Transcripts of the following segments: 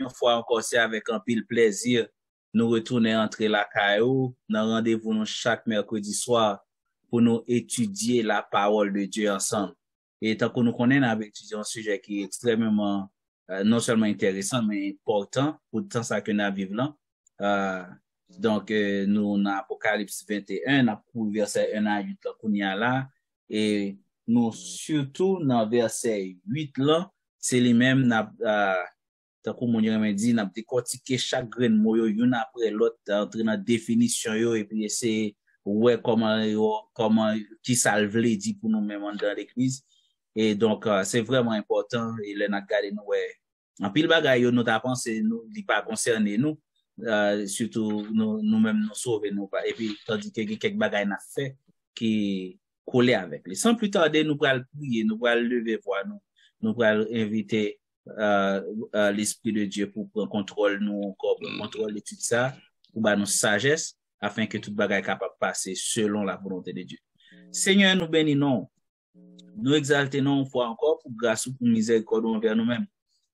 une fois encore, c'est avec un pile plaisir, nous retourner entrer la caillou, dans rendez-vous nous chaque mercredi soir pour nous étudier la parole de Dieu ensemble. Et tant que nous connaissons, nous étudié un sujet qui est extrêmement, non seulement intéressant, mais important pour le temps ça que nous vivons là. Donc, nous, dans Apocalypse 21, nous pour verset 1 à 8 là, qu'on y a là, et nous, surtout, dans verset 8 là, c'est lui-même, tant que mon Dieu dit, n'a décortiqué chaque grain de mots, une après l'autre, entrer dans définition, et puis essayer, ouais, comment, qui ça le veut dire pour nous-mêmes dans l'église. Et donc, c'est vraiment important, et là, n'a gardé nous, ouais. En pile bagaille, nous t'as pensé, nous, dit pas concerné nous, surtout, nous-mêmes, nous sauver, nous pas. Et puis, tandis que quelques bagailles n'a fait, qui collé avec les. Sans plus tarder, nous allons prier, nous allons lever voix, nous allons inviter, l'Esprit de Dieu pour prendre contrôle nous encore, pour contrôler tout ça, pour bah nous sagesse, afin que toute bagaille capable de passer selon la volonté de Dieu. Seigneur, nous bénissons, nous exaltons une fois encore pour grâce ou pour miséricorde envers nous-mêmes.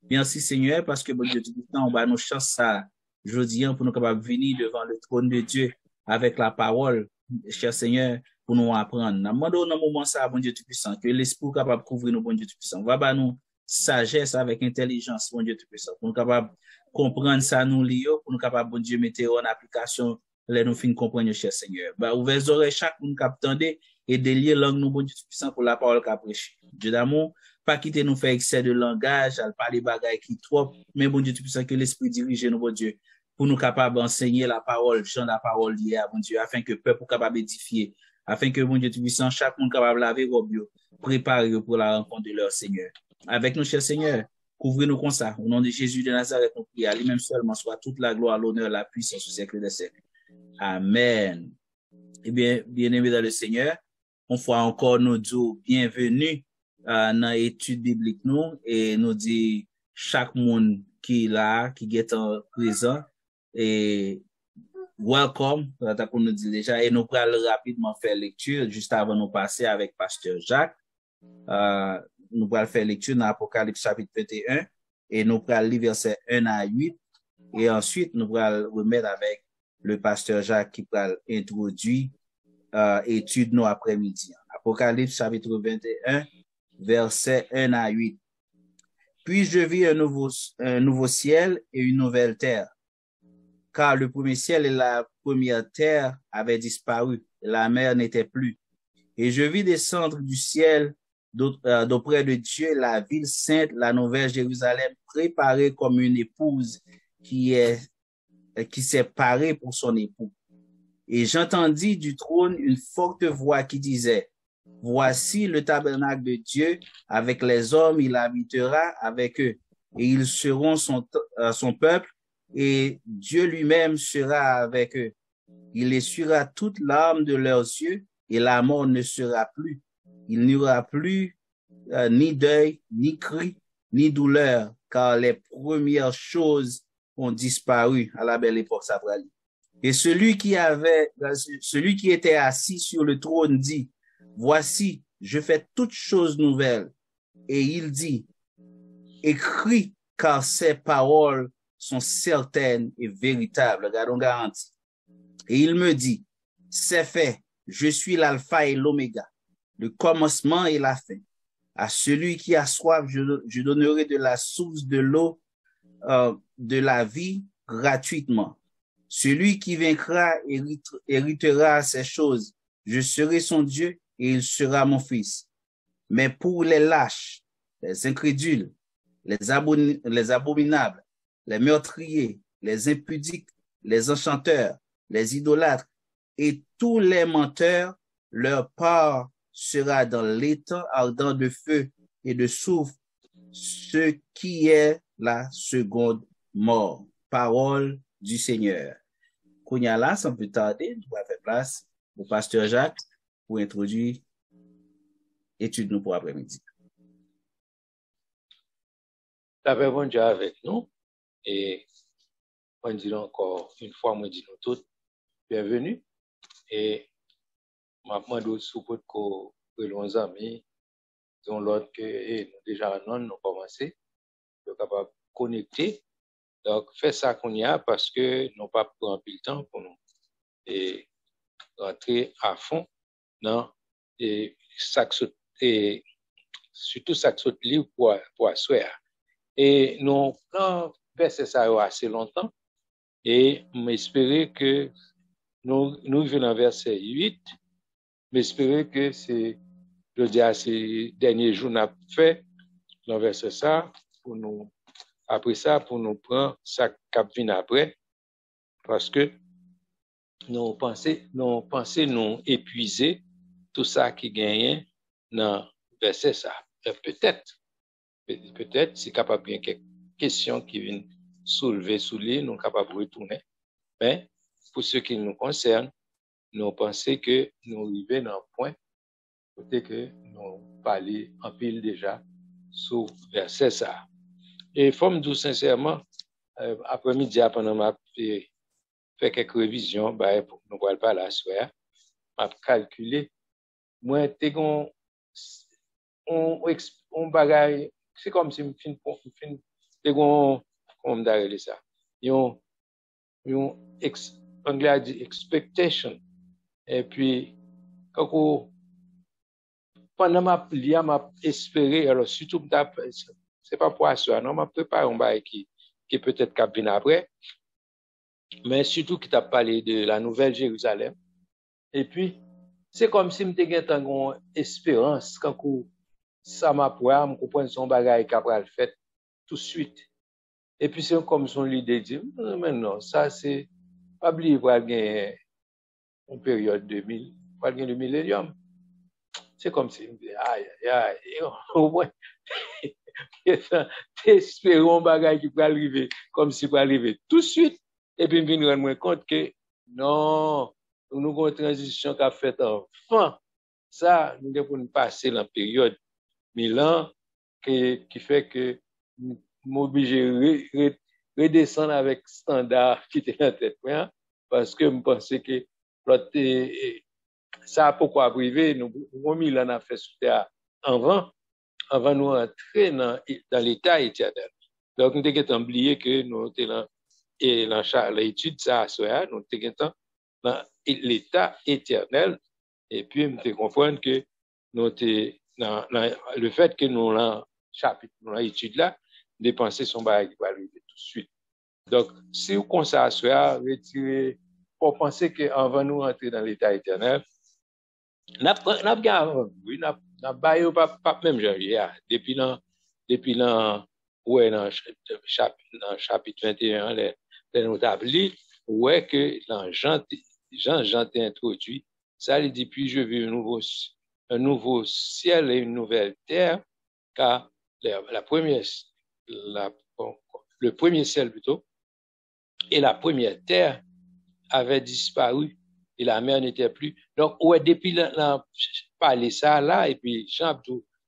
Merci Seigneur, parce que bon Dieu, tout le temps, on va nous chance ça, je dis, pour nous capables de venir devant le trône de Dieu avec la parole, cher Seigneur, pour nous apprendre. Nous demandons dans moment ça, bon Dieu Tout-Puissant, que l'Esprit capable de couvrir nous, bon Dieu Tout-Puissant. Va nous sagesse avec intelligence, bon Dieu Tout-Puissant, pour nous capables de comprendre ça, nous lire, pour nous capables, bon Dieu, mettre en application, les nous fin comprendre, cher Seigneur. Ouvrez les oreilles chaque monde qui attendait et délier langue nous, bon Dieu Tout-Puissant, pour la parole qu'a prêché. Dieu d'amour, pas quitter nous faire excès de langage, à parler bagaille qui trop, mais bon Dieu Tout-Puissant, que l'Esprit dirige nous, bon Dieu, pour nous capables d'enseigner la parole, chant la parole liée, bon Dieu, afin que le peuple capable d'édifier, afin que bon Dieu Tout-Puissant, chaque monde capable de laver robe, préparer pour la rencontre de leur Seigneur. Avec nous, cher Seigneur, couvrez-nous comme ça. Au nom de Jésus de Nazareth, nous prions. À lui-même seulement soit toute la gloire, l'honneur, la puissance au siècle des siècles. Amen. Eh bien, bien-aimés dans le Seigneur, on fois encore nous dit bienvenue dans l'étude biblique nous et nous dit chaque monde qui est là, qui est en présent et welcome, qu'on nous dit déjà, et nous allons rapidement faire lecture juste avant de nous passer avec Pasteur Jacques. Nous allons faire lecture dans Apocalypse chapitre 21 et nous allons lire verset 1 à 8 et ensuite nous allons remettre avec le Pasteur Jacques qui va introduire étude nous après-midi. Apocalypse chapitre 21 verset 1 à 8. Puis je vis un nouveau ciel et une nouvelle terre, car le premier ciel et la première terre avaient disparu, et la mer n'était plus. Et je vis descendre du ciel d'auprès de Dieu la ville sainte, la nouvelle Jérusalem, préparée comme une épouse qui s'est parée pour son époux. Et j'entendis du trône une forte voix qui disait, voici le tabernacle de Dieu avec les hommes, il habitera avec eux, et ils seront son peuple, et Dieu lui-même sera avec eux. Il essuiera toute larme de leurs yeux, et la mort ne sera plus. Il n'y aura plus ni deuil, ni cri, ni douleur, car les premières choses ont disparu. À la belle époque, ça va aller. Et celui qui était assis sur le trône dit, voici, je fais toutes choses nouvelles. Et il dit, écris, car ces paroles sont certaines et véritables. Regardons garantie. Et il me dit, c'est fait, je suis l'alpha et l'oméga, le commencement et la fin. À celui qui a soif, je donnerai de la source de l'eau de la vie gratuitement. Celui qui vaincra héritera ces choses. Je serai son Dieu et il sera mon fils. Mais pour les lâches, les incrédules, les abominables, les meurtriers, les impudiques, les enchanteurs, les idolâtres et tous les menteurs, leur part sera dans l'étang ardent de feu et de soufre, ce qui est la seconde mort. Parole du Seigneur. Kounya là, sans plus tarder, nous allons faire place au pasteur Jacques pour introduire l'étude nous pour après-midi. La paix bon Dieu avec nous et on dit encore une fois, moi dis nous tous bienvenue et ma demande sous pour que nos amis dont l'autre que nous déjà non nous commencer de capable connecter Donc, fais ça qu'on y a parce que nous pas prendre le temps pour nous et rentrer à fond dans et et surtout ça que saute livre pour asseoir. Et nous prenons verset ça assez longtemps et m'espérer que nous venons verset 8, m'espérer que c'est je dis à ces derniers jours n'a fait dans verset ça pour nous après ça pour nous prendre ça cap vient après parce que nous pensons nous épuiser tout ça qui gagne dans verset ça. Peut-être, c'est capable bien quelques questions qui viennent soulever sous lui, nous capables de retourner. Mais pour ce qui nous concerne, nous pensons que nous arrivons dans un point côté que nous parlons en pile déjà sur verset ça. Et faut me dire sincèrement, après-midi, pendant ma fait quelques révisions, pour nous ne pas la soirée, m'a calculé, moi, on bagaille, c'est comme si comment dire ça, anglais a dit expectation, et puis, quand pendant m'a espéré, alors surtout, c'est pas pour ça, non, m'a préparé un bail qui peut-être qu'à venir après, mais surtout qui t'a parlé de la Nouvelle Jérusalem, et puis, c'est comme si m'te gen tan gon espérance quand ça m'a pour me comprendre son bagage qu'après le fait tout de suite. Et puis c'est comme son l'idée dit mais non, ça c'est pas oublier pour gagner une période 2000, pour gagner le millénium. C'est comme si aïe aïe au moins espérons bagage qui peut arriver comme si peut arriver tout de suite et puis me rendre compte que non, nous avons une transition qu'a fait enfin. Ça, nous devons passer la période 1000 ans qui fait que nous obligés de redescendre avec standard qui était en tête. Parce que je pense que ça, pourquoi arriver, nous avons 1000 ans à faire sous terre avant nous entrer dans l'état éternel. Donc, nous devons oublier que nous sommes dans l'étude, ça, nous sommes dans l'état éternel. Et puis, nous comprendre que nous dans le fait que nous dans chapitre, dans l'étude là, dépenser son bagage qui va arriver tout de suite. Donc, si vous commencez à retirer, pour penser qu'avant nous entrer dans l'état éternel, n'a pas même janvier, depuis dans ouais, dans chapitre 21, les nous établis, ouais, que dans Jean t'ai introduit, ça il dit, puis je vis un nouveau ciel et une nouvelle terre, car le premier ciel plutôt, et la première terre avait disparu, et la mer n'était plus. Donc, ouais, depuis parler ça là, et puis Jean,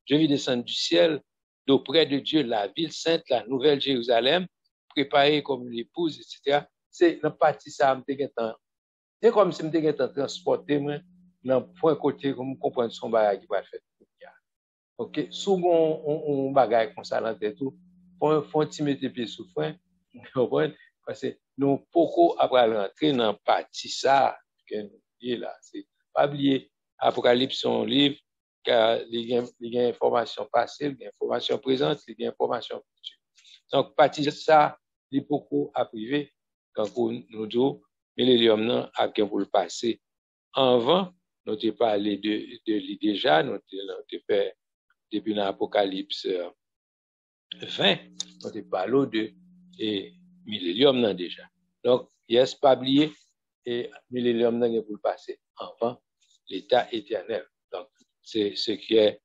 je vis descendre du ciel, d'auprès de Dieu, la ville sainte, la nouvelle Jérusalem, préparée comme une épouse, etc. C'est dans partie ça, c'est comme si je m'étais transporté, moi, dans point côté, comme comprendre son bagage qui va faire. OK? Souvent, on bagage comme ça dans tête tout, faut un petit mettre pied sous frein, parce que nous, beaucoup après rentrer dans partie ça, que nous dit là, c'est pas oublier, Apocalypse, son livre, car il y a information passée, il y a information présente, il y a information future. Donc, partie ça, il y a beaucoup à priver, quand nous disons, mais les hommes a bien pour le passé. Avant, nous avons parlé de lui déjà, nous avons fait depuis l'Apocalypse 20, nous avons parlé de millénium déjà. Donc, yes, pas oublier, et millénium pour le passé, avant l'état éternel. Donc, c'est ce qui est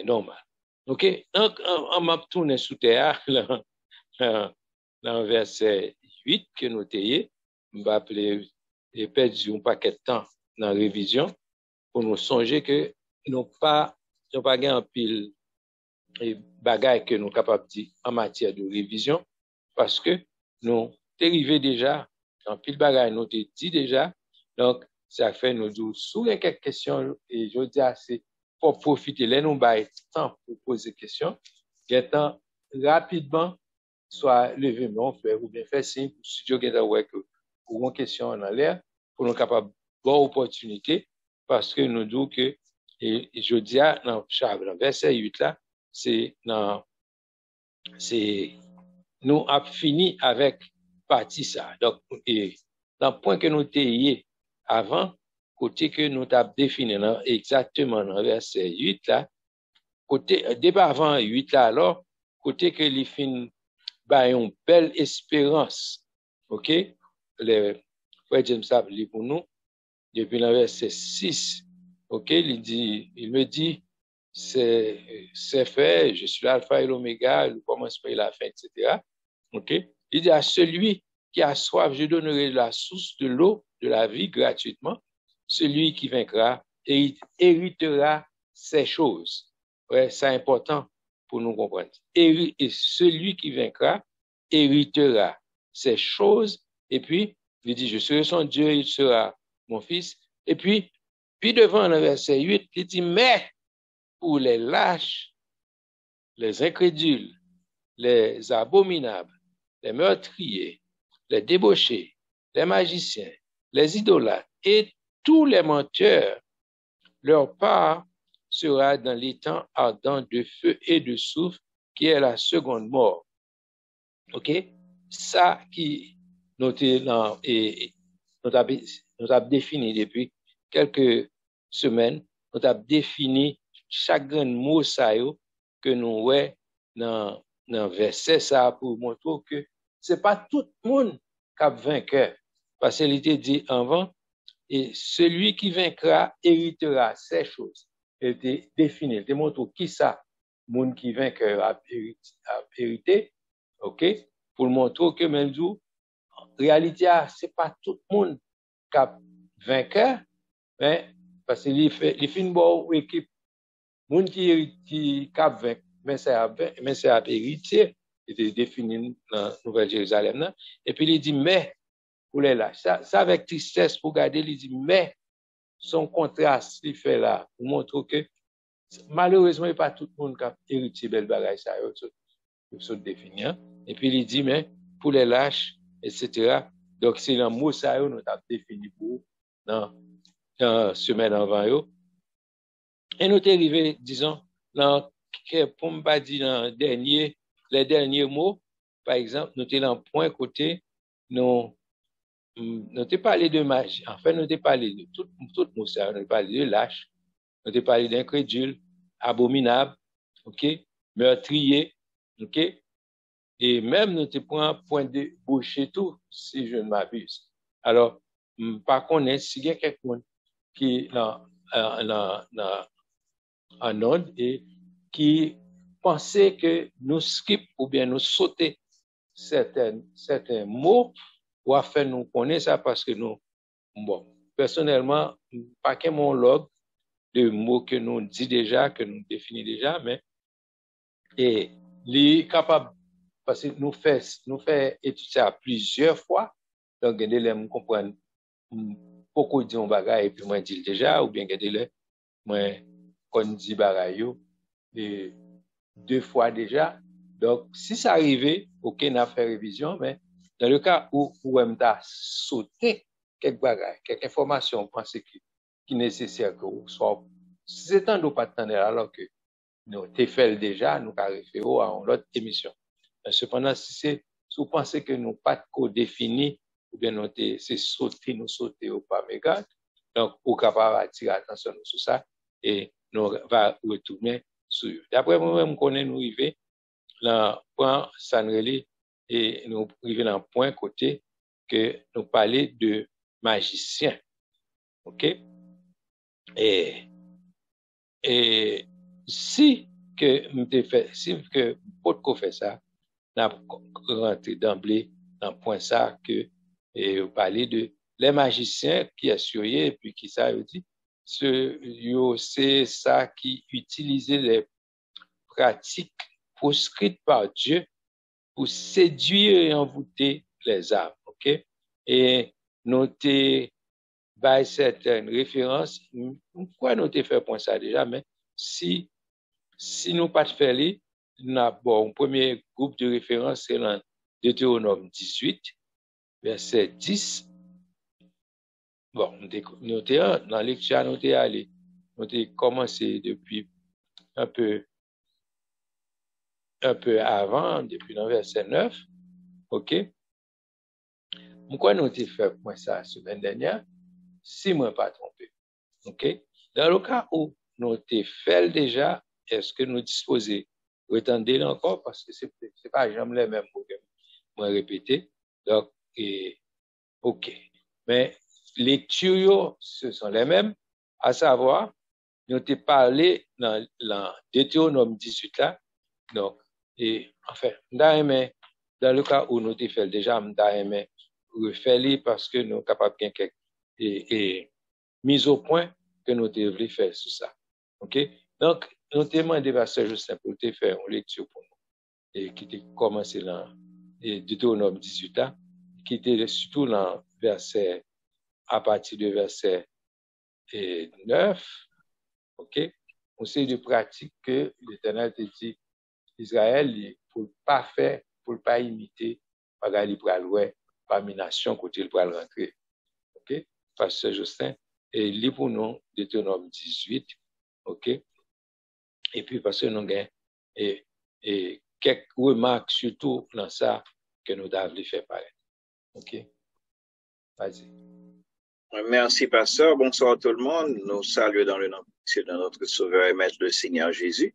normal. OK? Donc, on m'a tourné sous terre, dans le verset 8 que nous avons, on va appeler et perdu un paquet de temps dans la révision pour nous songer que nous pas gagné en pile et bagaille que nous capables de dire en matière de révision parce que nous arrivés déjà en pile bagaille nous dit déjà. Donc ça fait nous dire sous les quelques questions et je dis assez pour profiter les nous bail temps pour poser questions. Temps rapidement soit lever mon frère ou bien faire signe pour studio qui est avec pour une question en l'air pour nous capable bonne opportunité parce que nous disons que et je dis dans verset 8 là c'est nous a fini avec partie ça donc et dans le point que nous étions avant côté que nous avons défini exactement dans verset 8 là côté débat avant 8 là alors côté que les fins bah une belle espérance OK le frère James a lu pour nous depuis le verset 6 OK il me dit c'est fait, je suis l'alpha et l'oméga, le commencement et la fin, etc. OK? Il dit à celui qui a soif, je donnerai la source de l'eau de la vie gratuitement. Celui qui vaincra héritera ces choses. Ouais, c'est important pour nous comprendre. Et celui qui vaincra héritera ces choses. Et puis, il dit, je serai son Dieu, il sera mon fils. Et puis devant le verset 8, il dit, mais pour les lâches, les incrédules, les abominables, les meurtriers, les débauchés, les magiciens, les idolâtres et tous les menteurs, leur part sera dans l'étang ardent de feu et de soufre, qui est la seconde mort. OK? Ça qui nous avons défini depuis quelques semaines, nous avons défini chaque grand mot ça que nous voyons dans verset ça pour montrer que c'est pas tout le monde qui a vainqueur. Parce qu'il était dit avant, et celui qui vaincra héritera ces choses. Il était défini, il était montré qui ça, le monde qui vainqueur a hérité, OK? Pour montrer que même en réalité, c'est pas tout le monde qui a vainqueur, mais parce qu'il fait une bonne équipe. Moun qui cap vainc, mais c'est à héritier, était défini dans Nouvelle Jérusalem. Et puis il dit, mais, pour les là, ça avec tristesse, pour garder, il dit, mais, son contraste, il fait là, pour montrer que, malheureusement, il n'y a pas tout le monde qui a hérité belle bagaille, ça, il faut définir. Et puis il dit, mais, pour les lâches, etc. Donc, c'est un mot, ça, nous avons défini pour, dans semaine avant, et nous sommes arrivés, disons, pour ne pas dire les derniers mots, par exemple, nous sommes dans le point côté, nous avons parlé de magie. En fait, nous avons parlé de tout mot ça. Nous avons parlé de lâche, nous avons parlé d'incrédule, abominable, OK, meurtrier, OK, et même nous avons pris un point de boucher tout, si je ne m'abuse. Alors, par contre, s'il y a quelqu'un qui en ordre et qui pensait que nous skip ou bien nous sauter certains mots ou à faire nous connaître ça parce que nous, bon, personnellement, pas qu'un mon log de mots que nous dit déjà, que nous définit déjà, mais et les capable parce que nous fait étudier ça plusieurs fois, donc gardez les me comprendre beaucoup dit on bagaille et puis moi dit déjà ou bien gardez les moi qu'on dit bagaille et 2 fois déjà. Donc, si ça arrivait, OK, on a fait révision, mais dans le cas où on a sauté quelques bagages, quelques informations, on pense qui est nécessaire que vous soit, si c'est un de partenaires, alors que nous avons fait déjà, nous avons référé à une autre émission. Cependant, si vous pensez que nous pas défini, ou bien nous c'est sauter ou pas méga, donc, vous capable attirer attention sur ça, et nous va retourner sur. D'après moi-même, je connais nous arriver dans point Sanreli et nous arriver dans le point côté que nous parler de magicien. OK? Et si que pour faire ça, n'a rentré d'emblée dans le point ça que vous parlez de les magiciens qui assurent et puis qui ça dit c'est ça qui utilisait les pratiques proscrites par Dieu pour séduire et envoûter les âmes. OK? Et noter by certaines références, pourquoi noter faire point ça déjà, mais si nous pas de faire nous avons un premier groupe de références, c'est dans Deutéronome 18, verset 10. Bon, nous étions dans lecture, nous étions allés. Nous avons commencé depuis un peu avant, depuis le verset 9. OK? Pourquoi nous avons fait point ça la semaine dernière? Si moi pas trompé. OK? Dans le cas où nous avons fait déjà, est-ce que nous disposons retendre encore? Parce que c'est pas jamais les mêmes mots que moi répéter. Donc, OK. Mais les lectures, ce sont les mêmes, à savoir, nous avons parlé dans Deutéronome 18 là. Donc, enfin, dans le cas où nous avons fait déjà, nous avons refait parce que nous sommes capables de quelques mise au point que nous devons faire sur ça. OK? Donc, nous avons demandé à Sœur Justin pour te faire une lecture pour nous, et qui était commencé dans Deutéronome 18 là, qui était surtout dans verset, à partir de verset 9. OK? On sait de pratique que l'Éternel te dit, Israël, pour pas faire, pour pas imiter, pas aller pour aller parmi nations côté le pour rentrer. OK? Pasteur Justin, et lit pour nous Deutéronome 18. OK? Et puis parce que nous avons et quelques remarques surtout dans ça que nous devons faire pareil. OK? Vas-y. Merci, pasteur. Bonsoir tout le monde. Nous saluons dans le nom de notre Sauveur et Maître le Seigneur Jésus.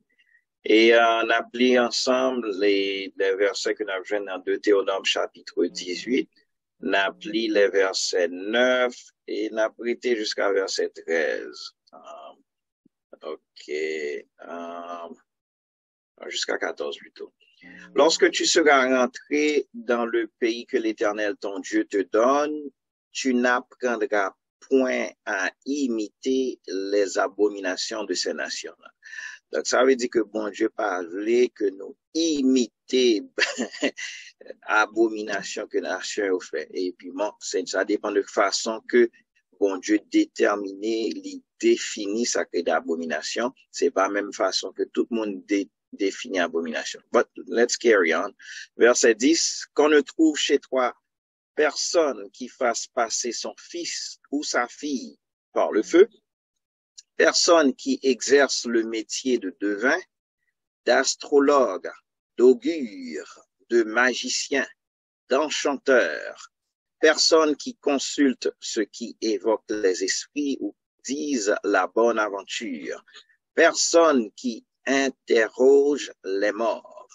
Et on applique ensemble les versets que nous avons dans Deutéronome chapitre 18. On applique les versets 9 et on a prêté jusqu'à verset 13. OK. Jusqu'à 14 plutôt. Lorsque tu seras rentré dans le pays que l'Éternel ton Dieu te donne, tu n'apprendras point à imiter les abominations de ces nations-là. Donc, ça veut dire que bon Dieu parlait que nous imiter abomination que nation fait. Et puis, bon, ça dépend de façon que bon Dieu déterminé, il définit ça que d'abomination. C'est pas la même façon que tout le monde définit abomination. But let's carry on. Verset 10. Qu'on ne trouve chez toi personne qui fasse passer son fils ou sa fille par le feu, personne qui exerce le métier de devin, d'astrologue, d'augure, de magicien, d'enchanteur, personne qui consulte ce qui évoque les esprits ou dise la bonne aventure, personne qui interroge les morts.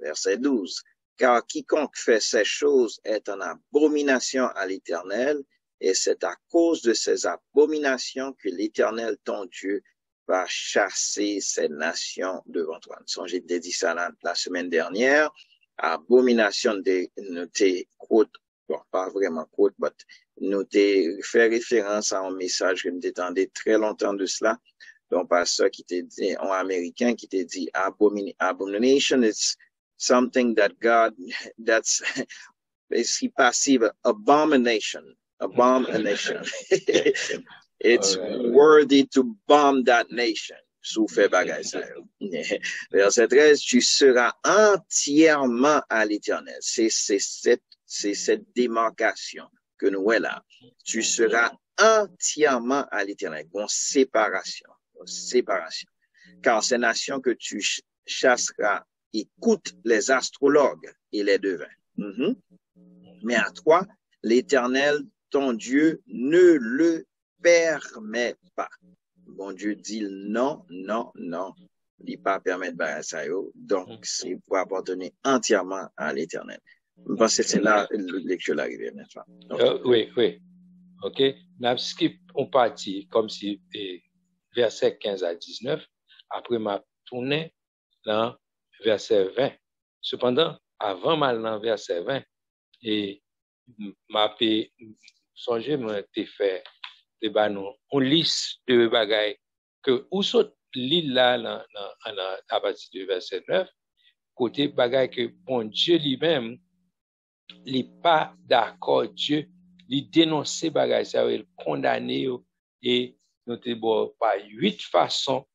Verset 12. Car quiconque fait ces choses est en abomination à l'Éternel, et c'est à cause de ces abominations que l'Éternel, ton Dieu, va chasser ces nations devant toi. J'ai dit ça la semaine dernière. Abomination de noter quote, bon, pas vraiment quote, mais noter, faire référence à un message que nous attendais très longtemps de cela. Donc, pasteur qui t'a dit, un Américain qui t'a dit, abomination is something that God, that's, is passive, abomination. It's worthy to bomb that nation. Sous fait bagay ça. Verset 13, tu seras entièrement à l'Éternel. C'est cette démarcation que nous avons là. Tu seras entièrement à l'Éternel. Bon, séparation. Car ces nations que tu chasseras écoutent les astrologues et les devins. Mais à toi, l'Éternel, ton Dieu, ne le permet pas. Bon Dieu dit non. Il ne pas permettre de ça. Donc, c'est pour appartenir entièrement à l'Éternel. Je pense que c'est là la lecture l'arrivée, n'est-ce pas? Oui. OK. Nous skip on partie comme si verset 15 à 19. Après, m'a tourné dans verset 20. Cependant, avant mal dans verset 20, et m'a songé, m'a fait une liste de bagailles que où saute l'île là à partir du verset 9, côté bagailles que bon Dieu lui-même, il n'est pas d'accord, Dieu, il dénonce bagailles, ça veut condamner et nous te par 8 façons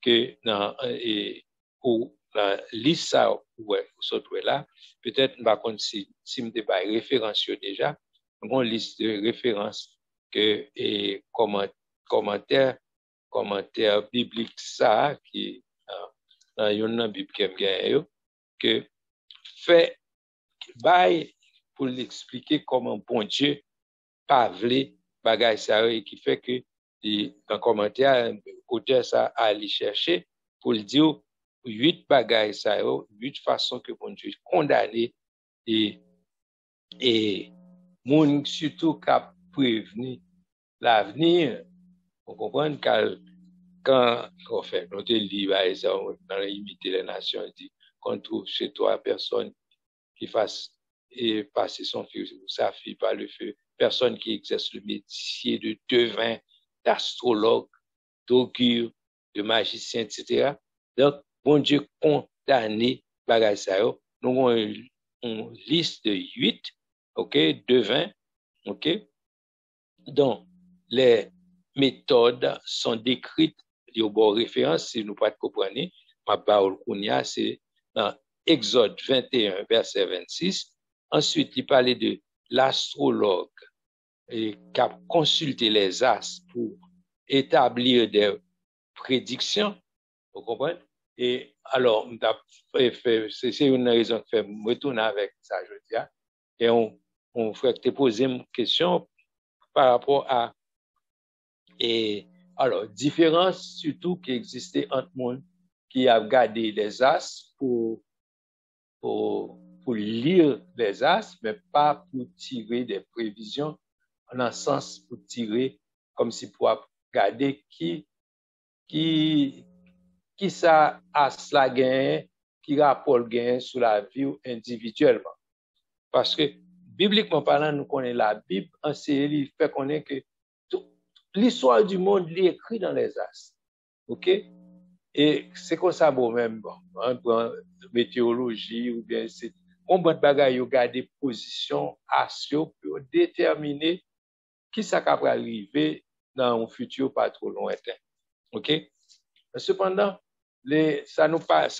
que pour la liste ça, ouais, là, peut-être, par contre, si je pas référence déjà, une liste de références que, et commentaires bibliques ça, qui, dans une Bible qui aime que fait, bail pour l'expliquer comment bon Dieu parler bagay ça et qui fait que dans commentaire auteur ça a aller chercher pour le dire 8 bagay ça 8 façons que bon Dieu condamner et moun surtout qu'a prévenir l'avenir on comprend quand on fait notre livre dans l'imiter les nations dit qu'on trouve chez toi personne qui fasse et passer son fils ou sa fille par le feu, personne qui exerce le métier de devin, d'astrologue, d'augure, de magicien, etc. Donc, bon Dieu condamné bagay sa yo. Nous avons une liste de 8, ok, devins, ok, dont les méthodes sont décrites, il y a une référence, si nous pas comprendre, ma parole kounia, c'est dans Exode 21, verset 26. Ensuite, il parlait de l'astrologue qui a consulté les astres pour établir des prédictions. Vous comprenez? Et alors, c'est une raison que je me retourne avec ça, je dis. Et on fait te poser une question par rapport à alors, différence surtout qui existait entre monde qui a gardé les astres pour lire les astres, mais pas pour tirer des prévisions, en un sens pour tirer, comme si pour regarder qui ça astre la gagne, qui rapport gagne sur la vie individuellement. Parce que, bibliquement parlant, nous connaissons la Bible, en série, fait connaître que l'histoire du monde est écrite dans les astres. OK? Et c'est comme ça, bon, même, bon, on prend météorologie ou bien c'est on bon bagay yo garder position asio pour déterminer qui ça va arriver dans un futur pas trop lointain. OK? Cependant, ça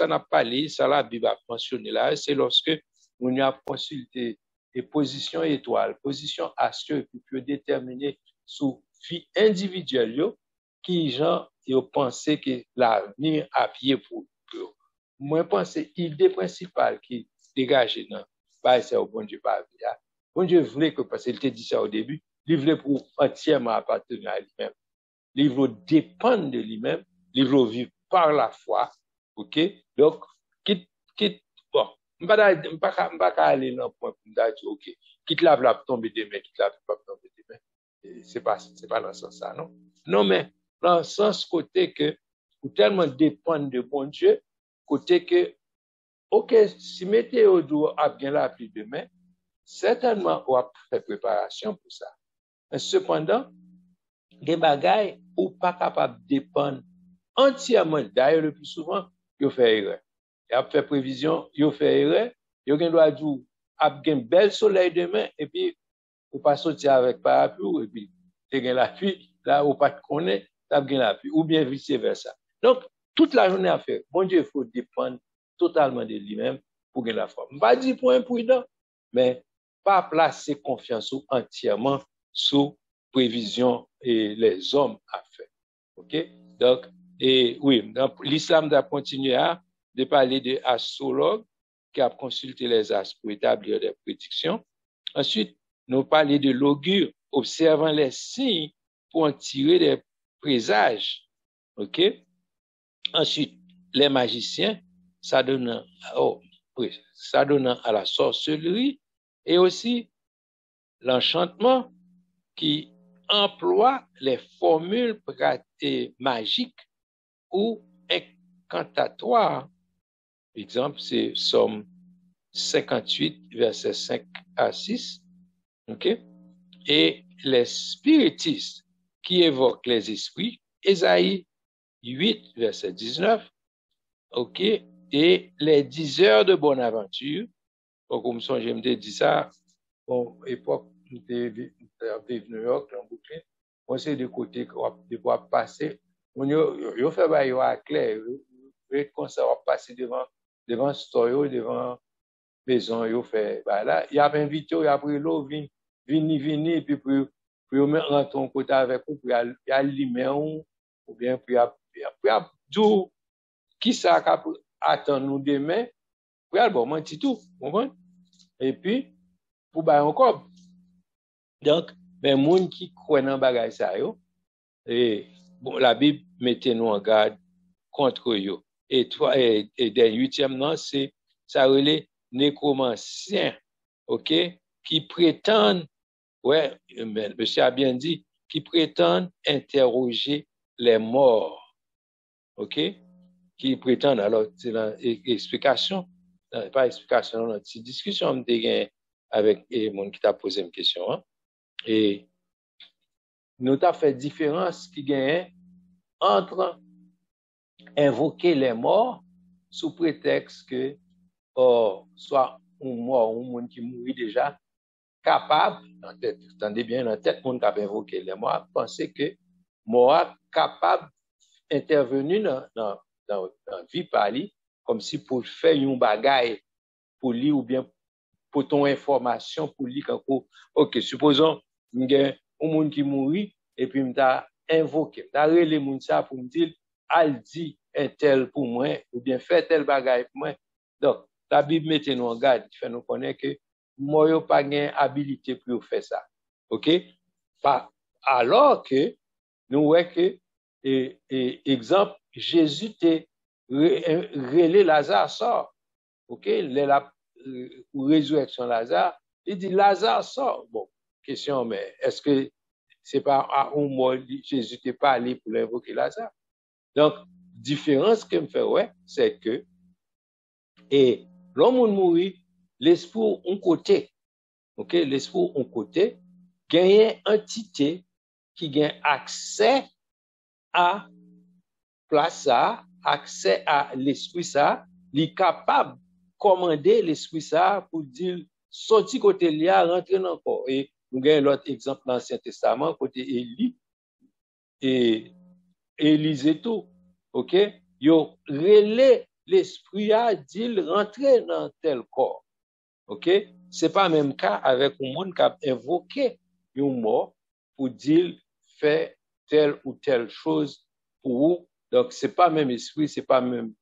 n'a pas lié, ça la Bible a mentionné là, c'est lorsque on a consulté les positions étoiles, positions asio pour déterminer sous vie individuelle yo, qui gens yo pensé que l'avenir a pied pour eux. Moi pense l'idée principale qui dégagée dans bah c'est au bon Dieu pas bien. Bon Dieu voulait que parce qu'il te dit ça au début, il voulait pour entièrement appartenir à lui-même. Il veut dépendre de lui-même, il veut vivre par la foi. OK? Donc quitte bon, pas aller dans point pour dire OK, quitte la tomber demain, quitte la pas tomber demain. C'est pas dans ce sens ça non. Non mais dans le sens côté que pour tellement dépendre de bon Dieu, côté que OK, si météo a bien la pluie demain, certainement on va faire préparation pour ça. Mais cependant, des bagailles ou pas capable de dépendre entièrement. D'ailleurs, le plus souvent, il fait erreur. Il a fait prévision, il fait erreur. Il doit dire, il y a un bel soleil demain, et puis, ou pas sortir avec parapluie, et puis, il y a la pluie, là, ou pas de connaître, il y a la pluie, ou bien vice-versa. Donc, toute la journée à faire. Bon Dieu, il faut dépendre totalement de lui-même pour gagner la foi. Je ne vais pas dire pour imprudent, mais pas placer confiance entièrement sous prévision et les hommes à faire. OK? Donc, et oui, l'islam a continué à de parler de astrologues qui a consulté les astres pour établir des prédictions. Ensuite, nous parlons de l'augure, observant les signes pour en tirer des présages. OK? Ensuite, les magiciens, ça donne à la sorcellerie et aussi l'enchantement qui emploie les formules magiques ou incantatoires. Exemple, c'est Somme 58, versets 5 à 6. OK? Et les spiritistes qui évoquent les esprits, Ésaïe 8, verset 19. OK? Et les diseurs de bonne aventure, comme je me dis ça, bon, époque, de New York, dans Brooklyn, on sait de côté de pouvoir passer, on fait bailler à clair, comme ça, on va passer devant devant store, devant maison, yo fait, bah là, il a invité, il a pris l'eau, vini, puis pour rentrer en côté avec vous, puis il a limé ou bien, puis il a dit, qui ça attend nous demain, puis il a bon, menti tout, comprenez? Et puis, pour bailler encore. Donc, ben, moun qui croit dans bagay ça yo, et bon, la Bible mettait nous en garde contre eux. Et des huitième non, c'est ça relait nécromanciens, ok, qui prétendent, ouais, monsieur a bien dit, qui prétendent interroger les morts, ok, qui prétendent, alors, c'est l'explication, pas explication, non, c'est discussion avec les gens qui t'a posé une question, hein, et nous t'a fait différence qui gagne entre invoquer les morts sous prétexte que soit un mort ou un monde qui mourit déjà capable, attendez bien, dans tête monde qui a invoqué les morts, penser que mort capable d'intervenir dans la vie par lui, comme si pour faire une bagaille pour lui ou bien pour ton information pour lui quand ok, supposons un monde qui mourit et puis m'ta invoqué, m'ta relé moun ça pour me dire al dit un tel pour moi ou bien fait tel bagaille pour moi. Donc la Bible mettait nous en garde, fait nous connaître que moi yo pas gain habilité pour faire ça. OK? Alors que nous voyons que exemple Jésus te relé Lazare sort. OK? La résurrection Lazare, il dit Lazare sort. Bon, question, mais est-ce que c'est pas à un mot Jésus t'est pas allé pour l'invoquer Lazare? Donc, différence que me fait, ouais, c'est que, et l'homme mourit, l'esprit un côté, ok, l'esprit un côté, gagne entité qui gagne accès à place ça, accès à l'esprit ça, il est capable de commander l'esprit ça pour dire, sorti côté là, rentrer dans le corps. Et nous avons l'autre exemple dans l'Ancien Testament, côté Élie, et Élisée tout. OK? Yo relé l'esprit à dire rentrer dans tel corps. OK? C'est pas même cas avec un monde qui a invoqué un mort pour dire faire telle ou telle chose pour vous. Donc c'est pas même esprit, c'est pas même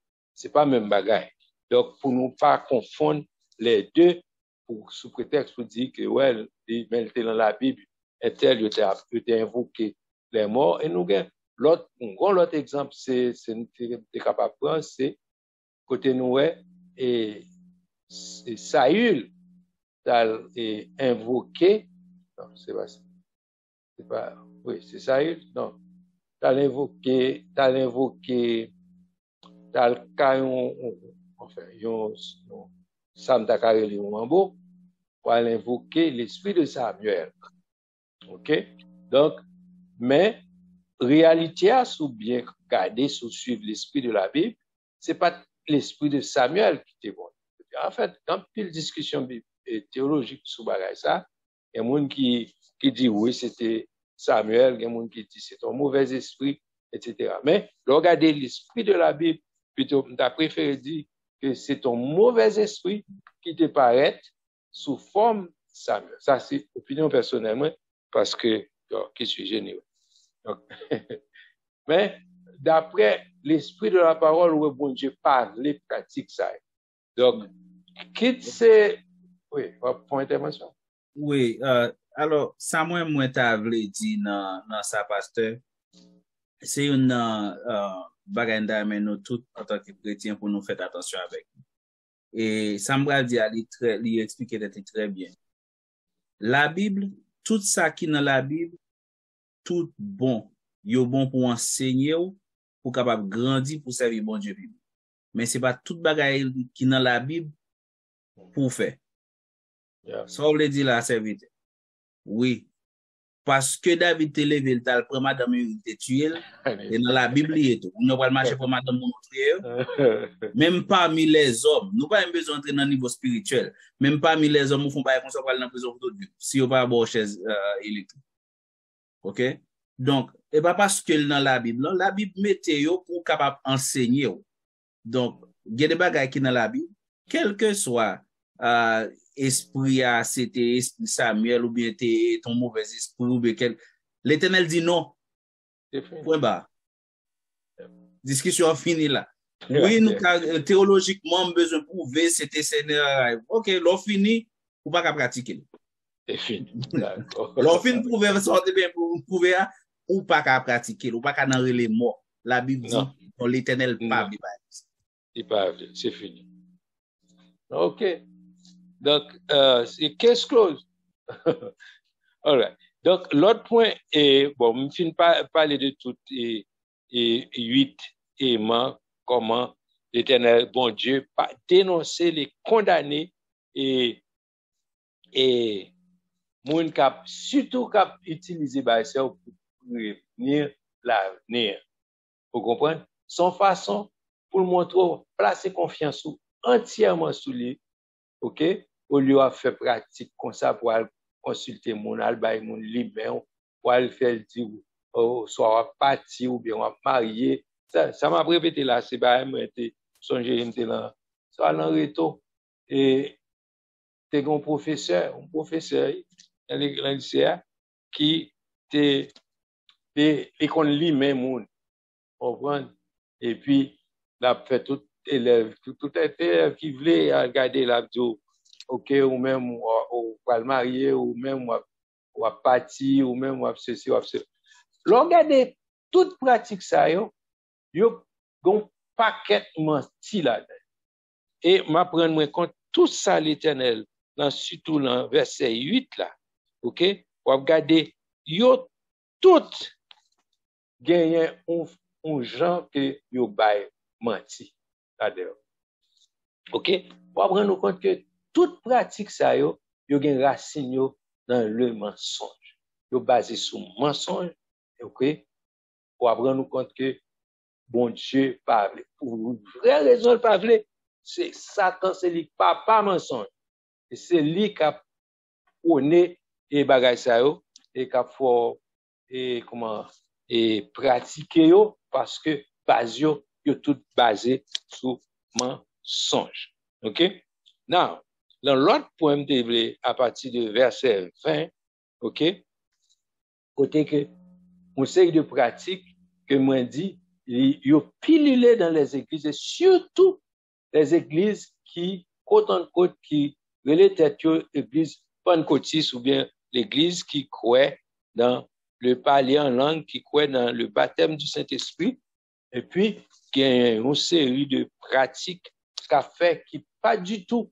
bagaille. Donc pour nous pas confondre les deux sous prétexte pour dire que ouais, il était dans la Bible et tel il était invoqué les morts et nous l'autre exemple, c'est capable de prendre, c'est côté nous, et Saül a invoqué, non, c'est pas, oui, c'est Saül, non, t'as invoqué, enfin, Sam Takareli Mambo, pour invoquer l'esprit de Samuel. OK? Donc, mais, réalité a sous bien garder, sous suivre l'esprit de la Bible, c'est pas l'esprit de Samuel qui était bon. En fait, quand pile discussion théologique sous bagage ça, il y a des gens qui dit oui, c'était Samuel, il y a des gens qui dit c'est un mauvais esprit, etc. Mais, regardez l'esprit de la Bible, plutôt, t'as préféré dire que c'est un mauvais esprit qui te paraît sous forme Samuel. Ça, c'est opinion personnellement, parce que, qui suis généreux. Donc, mais d'après l'esprit de la parole où bon Dieu parle, les pratiques ça. Donc, quitte c'est oui, pour intervention. Oui, alors ça moi t'a voulu dire dans sa pasteur, c'est une baganda mais nous tout en tant que chrétiens pour nous faire attention avec. Et ça me dit il expliquer très bien. La Bible, tout ça qui dans la Bible, tout bon, yo bon pour enseigner ou pour capable grandir pour servir bon Dieu. Mais c'est pas toute bagaille qui dans la Bible pour faire. Yeah. Ça on le dit là serviteur. Oui. Parce que David te levé le tal pour madame il te tuer et dans la Bible il est tout. On ne va pas marcher pour madame montrer. Même parmi les hommes, nous pas besoin d'entrer dans le niveau spirituel. Même parmi les hommes, nous font pas comme ça pour aller dans prison pour tout Dieu. Si on pas bon chaise électrique. OK? Donc, et pas parce que dans la Bible mette yo pour capable enseigner. Donc, gen de bagay ki nan la Bible, quel que soit esprit c'était esprit Samuel ou bien ton mauvais esprit ou bien l'Éternel dit non. Point barre. Discussion finie là. Oui, nous théologiquement besoin de prouver c'était Seigneur. OK, l'on fini ou pas qu'à pratiquer. C'est fini. L'on finit prouver sortir bien pour prouver ou pas qu'à pratiquer, ou pas qu'à dans les morts. La Bible dit que l'Éternel pas il pas, c'est fini. OK. Donc c'est case close. All right. Donc l'autre point est bon, je ne finis pas parler de tout et 8 aimants, comment l'Éternel bon Dieu pas dénoncer les condamnés et moun kap surtout kap utiliser ba ça pour prévenir l'avenir. Vous comprenez? Son façon pour montrer placer confiance entièrement sous lui. OK? Au lieu de faire pratique comme ça pour consulter mon albay mon libre pour aller faire dire soit parti ou bien marié. Ça m'a répété là, c'est pas moi était songer j'étais là. Ça dans reto et t'es un professeur dans lycée qui te qu'on lit même monde. Comprendre? Et puis la fait tout élève qui voulait regarder la vidéo. OK, ou même ou va le marier ou même ou partir ou même ou ceci ou ceci. Regarder toute pratique ça yo gon paquet menti là. Et m'apprendre moi compte tout ça l'Éternel dans surtout dans verset 8 là. OK, ou regarder yo tout gagné un gens que yo bay menti là-dedans. OK, ou prendre compte que toute pratique ça yo gen racine yo dans le mensonge. Yo basé sur mensonge. OK, ou prendre compte que bon Dieu parle pour une vraie raison de parler, c'est Satan, c'est lui papa mensonge. Et c'est lui qui a prôné et bagay ça yo et qui a faut et comment et pratiquer yo parce que base yo tout basé sur mensonge. OK? Now, dans l'autre point à partir de verset 20, OK? Côté que on série de pratiques que moi dit yo pilulé dans les églises et surtout les églises qui côte en côte qui relatent église pentecôtiste ou bien l'église qui croit dans le parler en langue, qui croit dans le baptême du Saint-Esprit et puis qui a une série de pratiques qu'a fait qui pas du tout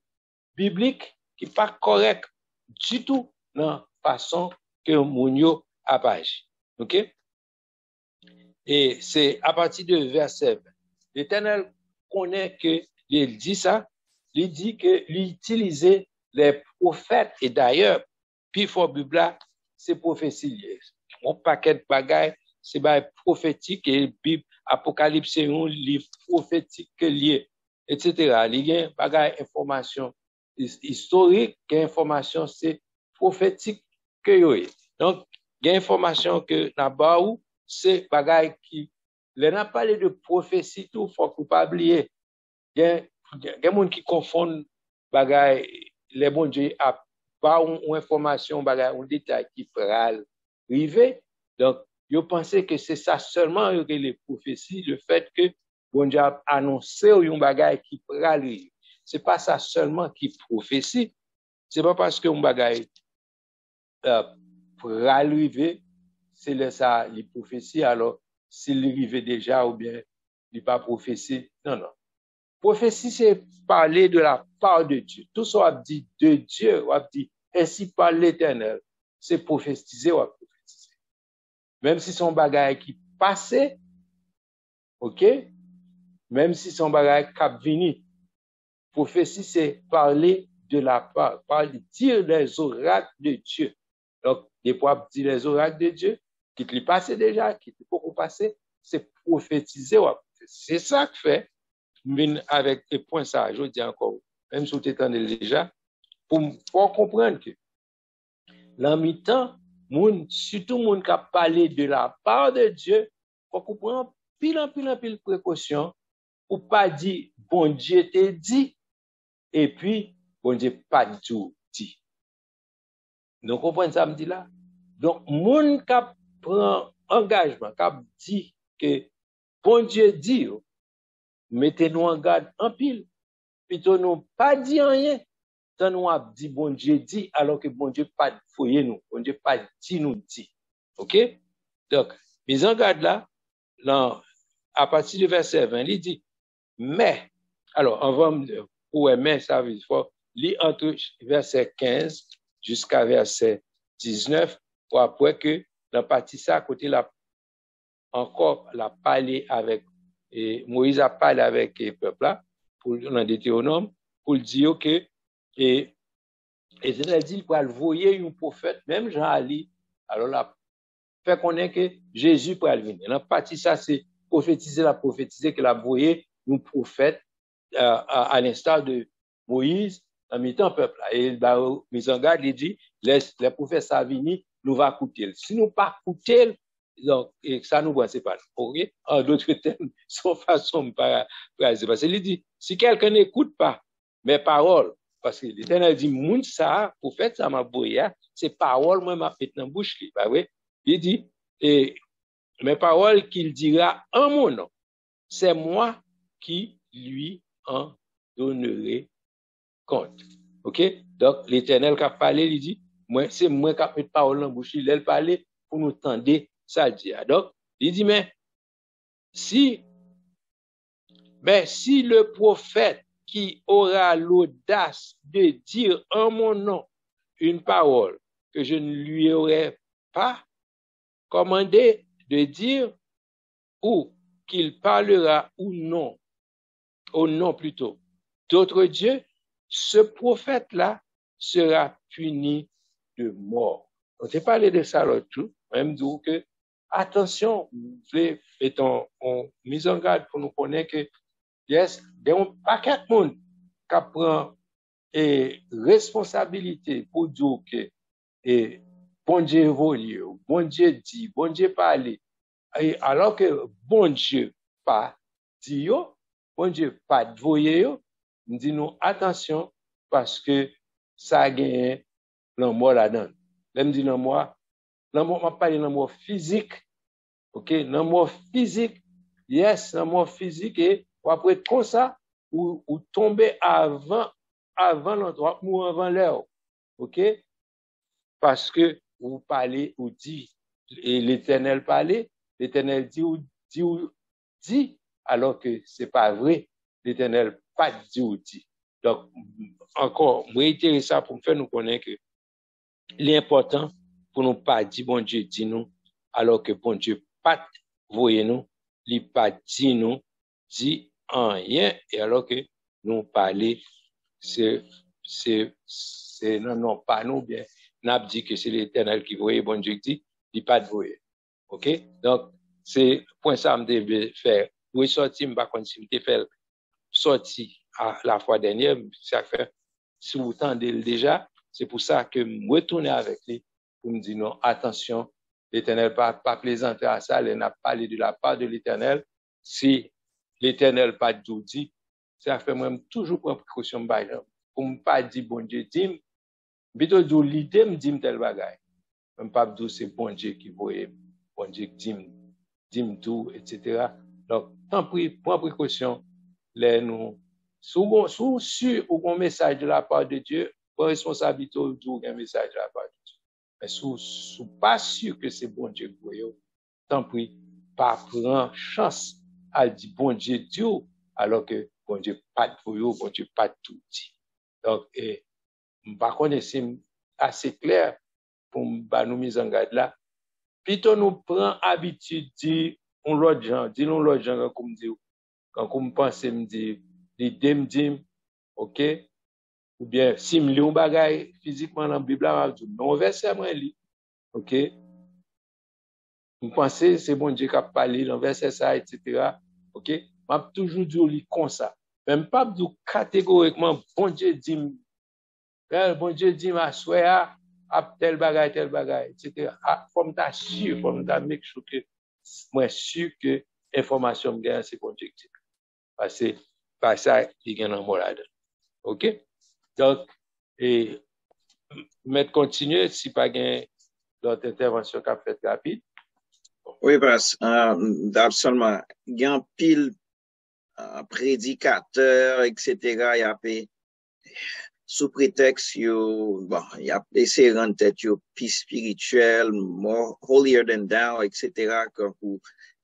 biblique, qui pas correct du tout dans façon que moun yo a agi. OK? Et c'est à partir de verset 20. L'Éternel connaît que il dit ça, il dit que l'utiliser les prophètes et d'ailleurs puis for Bible c'est prophétie. Mon paquet de bagaille c'est prophétique et Bible Apocalypse c'est un livre prophétique lié etc. Il y a bagaille information historique, information c'est prophétique que yo. Donc il y a information que na ba ou c'est bagaille qui les n'a parlé de prophétie tout faut pas oublier. Il y a monde qui confond bagaille les bon Dieu a pas une information bagaille un détail qui pral arriver. Donc yo pensez que c'est ça seulement les prophéties, le fait que bon Dieu a annoncé un bagaille qui pral arriver. C'est pas ça seulement qui prophétie. C'est pas parce que un bagaille pral arriver c'est ça les prophéties alors s'il arrive déjà ou bien il pas prophétie. Non. Prophétie c'est parler de la part de Dieu. Tout ça on dit de Dieu, on dit ainsi par l'Éternel. C'est prophétiser ou prophétiser. Même si son bagage qui passé, OK? Même si son bagage cap vini. Prophétie c'est parler de la part, parler dire les oracles de Dieu. Donc des fois dire les oracles de Dieu qui te passé déjà, qui te beaucoup passé, c'est prophétiser ou c'est ça que fait avec les points ça, je dis encore, même si tu étais déjà, pour comprendre que dans mi-temps, surtout moun qui a parlé de la part de Dieu, faut comprendre pile précaution ou pas dit, bon Dieu te dit, et puis, bon Dieu pas tout dit. Donc, comprenez ça, me dit là? Donc, moun qui prend engagement, qui dit que bon Dieu dit, mettez-nous en garde en pile. Plutôt nous pas dit rien. Tant nous a dit bon Dieu dit, alors que bon Dieu pas fouillé nous. Bon Dieu pas dit nous dit. OK? Donc, mise en garde là, à partir du verset 20, il dit, mais, alors, avant, pour mais, ça veut dire, lire entre verset 15 jusqu'à verset 19, pour après que, dans la partie ça, à côté, là, encore, la parlé avec, et Moïse a parlé avec le peuple là, pour, dans Deutéronome, pour dire que, et Éternel dit, il pourra le voyer un prophète, même Jean Ali, alors là, fait connaître que Jésus pourra le venir. Dans la partie ça, c'est prophétiser que la voyer un prophète, à l'instar de Moïse, en mettant peuple là. Et, bah, mise en garde, il dit, les prophètes ça venir, nous va coûter. Si nous pas coûter, donc, et ça nous voit, c'est pas, ok? En d'autres termes, son façon de paralyser. Parce qu'il dit, si quelqu'un n'écoute pas mes paroles, parce que l'Éternel dit, moun ça, prophète, ça m'a bouillé, c'est paroles, moi, m'a fait dans la bouche, bah oui. Il dit, et mes paroles qu'il dira en mon nom, c'est moi qui lui en donnerai compte. OK? Donc, l'Éternel qui a parlé, il dit, moi, c'est moi qui a fait parole dans la bouche, il a parlé pour nous tendre ça dit. Donc, il dit, mais si le prophète qui aura l'audace de dire en mon nom une parole que je ne lui aurais pas commandé de dire, ou qu'il parlera ou non, au nom plutôt, d'autres dieux, ce prophète-là sera puni de mort. On s'est parlé de ça l'autre jour, même d'où que, attention, mettons, on mise en garde pour nous connaître que, yes, il y a un paquet de monde qui prend responsabilité pour dire que, bon Dieu évolue, bon Dieu dit, bon Dieu parle, alors que bon Dieu pas dit, bon Dieu pas voyé, nous disons attention parce que ça a gagné l'amour là-dedans. Là, me dit l'amour m'a parlé l'amour physique, ok, l'amour physique, yes, l'amour physique, et après comme ça, ou tomber avant l'endroit ou avant l'heure, ok, parce que vous parlez ou dit, et l'Éternel parlait, l'Éternel dit, alors que c'est pas vrai, l'Éternel pas dit ou dit. Donc, encore, réitérer ça pour me faire nous connaître que l'important pour nous pas dire bon Dieu dit nous, alors que bon Dieu pas voyez nous, il pas dit nous, dit en rien, et alors que nous parler, c'est non, pas nous bien, n'a dit que c'est l'Éternel qui voyait, bon Dieu dit, il pas de voyer. OK? Donc, c'est point ça me devait faire. Oui, sorti, me pas si me fait sorti à la fois dernière, ça fait si vous tendez déjà, c'est pour ça que me retourner avec lui pour me dire non, attention, l'Éternel pas plaisanter à ça, il n'a pas parlé de la part de l'Éternel. Si l'Éternel pas dit, ça fait moi toujours prendre précaution pour me pas dire bon Dieu dit, plutôt de l'idée me dit tel bagage. Même pas dire c'est bon Dieu qui voyait, bon Dieu dit tout, etc. Donc, tant pis, prends précaution, les nous, sous sur un message de la part de Dieu, pas responsabilité ou un message de la part de Dieu. Mais sous pas sûr que c'est bon Dieu pour eux, tant pis, pas prendre chance à dire bon Dieu Dieu, alors que bon Dieu pas pour eux, bon Dieu pas tout dit. Donc, par contre, c'est assez clair pour nous mise en garde là. Plutôt nous prend habitude de l'autre gens, comme dit, quand on pense, me dit, l'idée me dit, ok, ou bien, si me lit un bagage physiquement dans la Bible, non, verset, moi, lit, ok, me penser, c'est bon Dieu qui a parlé, dans verset ça, etc., ok, m'a toujours dit, comme ça, même pas dire catégoriquement, bon Dieu dit, ma soeur, tel bagage, etc. Faut ta sûr, faut ta make sure que, moi sûr que information me gagne, c'est bon Dieu. parce que par ça, il y a un mot là-dedans. OK? Donc, et, mettre continuer si pas gain d'autres interventions qu'a fait rapide. Oui, parce absolument, il y a un pile prédicateur, etc. Il y a sous prétexte bon, il y a essayé de rendre tête plus spirituel, more holier than thou, etc.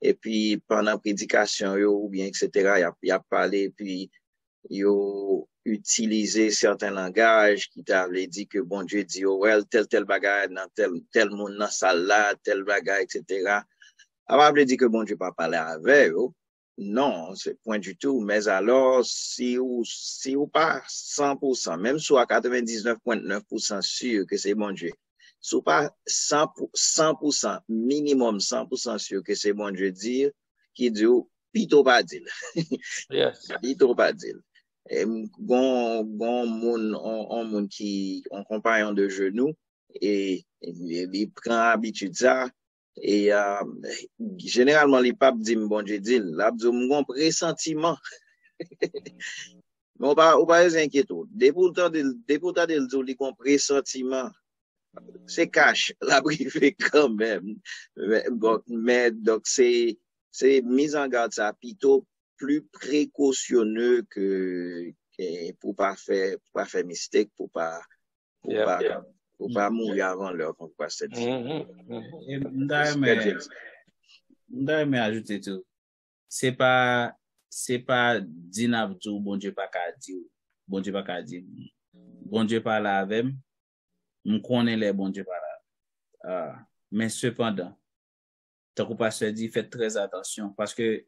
Et puis pendant la prédication ou bien etc. Il y a parlé puis il a utilisé certains langages qui t'avaient dit que bon Dieu dit oh well tel bagage dans tel monde dans salle là tel bagage etc. Avant de dire que bon Dieu pas parler avec eux. Non, c'est point du tout. Mais alors, si ou pas 100%, même soit à 99,9% sûr que c'est bon Dieu, si ou pas 100%, minimum 100% sûr que c'est bon Dieu dire, qui dit, pito pas dire. Yes. Pito pas dire. Et bon monde qui, en compagnon de genoux, et il prend habitude ça, et généralement les papes disent bon Dieu dit là mon pressentiment mais on pas inquiéter députant de dire qu'on pressentiment c'est cash la privé quand même mais donc c'est mise en garde ça plutôt plus précautionneux que pour pas faire mistake pour pas mourir avant l'heure qu'on passe cette M'dame ajouter tout. C'est pas dinabdou bon Dieu pas ka di. Bon Dieu pas ka di. Bon Dieu pas là avec me connaît les bon Dieu pas là. Mais cependant, tant que pasteur dit faites très attention parce que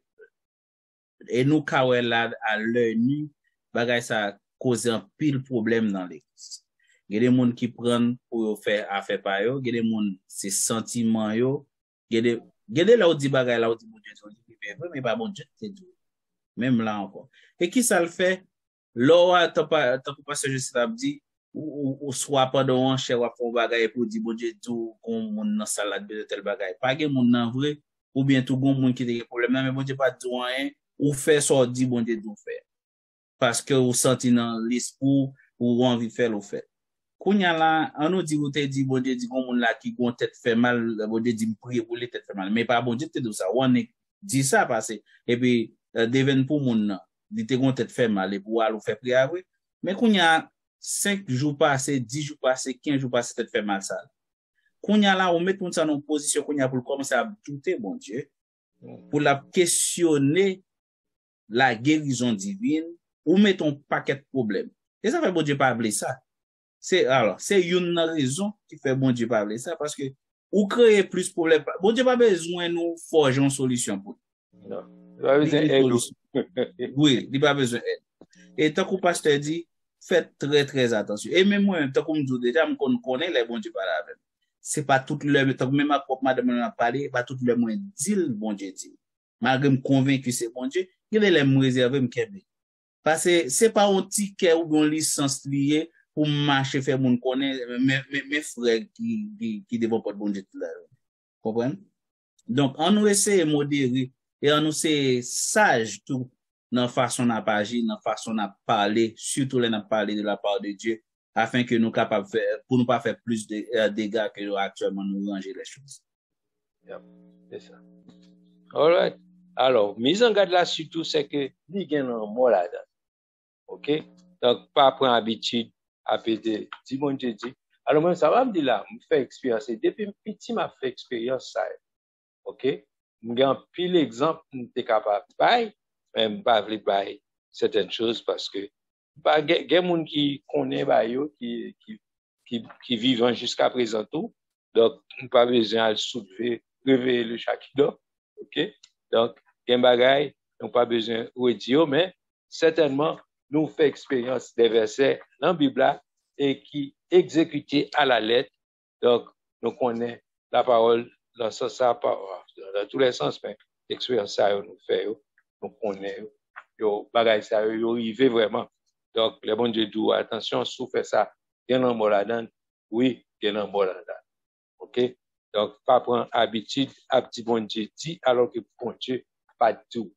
et nous kawè là à l'œil nu bagay ça cause un pile problème dans l'église. Il y a des gens qui prennent pour faire affaire par yo, il y a des gens c'est sentiment yo, il y a des là où dit bagay là où dit bon Dieu mais pas bon Dieu c'est tout. Même là encore. Et qui ça le fait? Là t'as pas pasteur juste dit ou soit pendant un cher ou font bagay pour dire bon Dieu tout comme moun dans salade de tel bagay. Pas gen moun nan vrai ou bien tout gon moun qui des problème mais bon Dieu pas dit rien ou fait ça dit bon Dieu tout faire. Parce que vous sentez dans l'esprit ou envie de faire le fait. Kounya là, on nous dit, vous te dit, bon Dieu dit, qu'on là qui gon tête fait mal, bon Dieu dit, prier pour les tête fait mal. Mais pas bon Dieu te dit ça. On dit ça parce et puis, devine pour moun, dit te gon tête fait mal, et pour aller faire prier après. Mais kounya 5 jours passés, 10 jours passés, 15 jours passés, tête fait mal ça. Kounya là, on met tout ça dans position kounya pour commencer à douter, bon Dieu, pour la questionner la guérison divine, ou met un paquet de problèmes. Et ça fait bon Dieu pas appeler ça. C'est une raison qui fait bon Dieu pas appeler ça parce que ou créer plus de problèmes. Bon Dieu pas besoin nous forger une solution pour. Non. Il pas besoin d'aide. Oui, il pas besoin d'aide. Et tant que pasteur dit, faites très très attention. Et même moi, tant que je dis déjà, je connais les bon Dieu pas là. C'est pas tout le temps même ma propre madame m'a parlé, pas tout le monde dit le bon Dieu dit. Malgré me convaincu c'est bon Dieu, il est me réserver me kebe. Parce que c'est pas un ticket ou une licence liée pour marcher faire mon connaître mes frères qui devant pas de bon Dieu là. Comprenez? Donc on nous essaie modérer et on nous c'est sage tout dans façon à agir, dans façon à parler, surtout là parler de la part de Dieu afin que nous capables faire pour nous pas faire plus de dégâts que actuellement nous ranger les choses. Yep. C'est ça. All right. Alors, mise en garde là surtout c'est que il y a un mot là-dedans. OK? Donc pas prendre habitude à péter dit bon Dieu dit. Alors moi ça va me dire là, me fait expérience depuis petit m'a fait expérience ça. OK? M'gan pile exemple m'était capable bail même pas vle bail certaines choses parce que pas gen moun qui connaît bail yo qui vivent jusqu'à présent tout. Donc pas besoin de soulever réveiller le chakidor. OK? Donc gen bagay donc pas besoin de dire mais certainement nous fait expérience des versets dans la Bible et qui exécutés à la lettre. Donc, nous connaissons la parole dans ce sens, dans tous les sens, mais l'expérience ça nous fait, nous connaissons, yo bagay ça yo arrivé vraiment. Donc, les bon Dieu dit attention, si vous faites ça, il y a un mot là-dedans. Oui, il y a un mot là-dedans. OK? Donc, pas prendre habitude à petit bon Dieu dit alors que bon Dieu pas tout.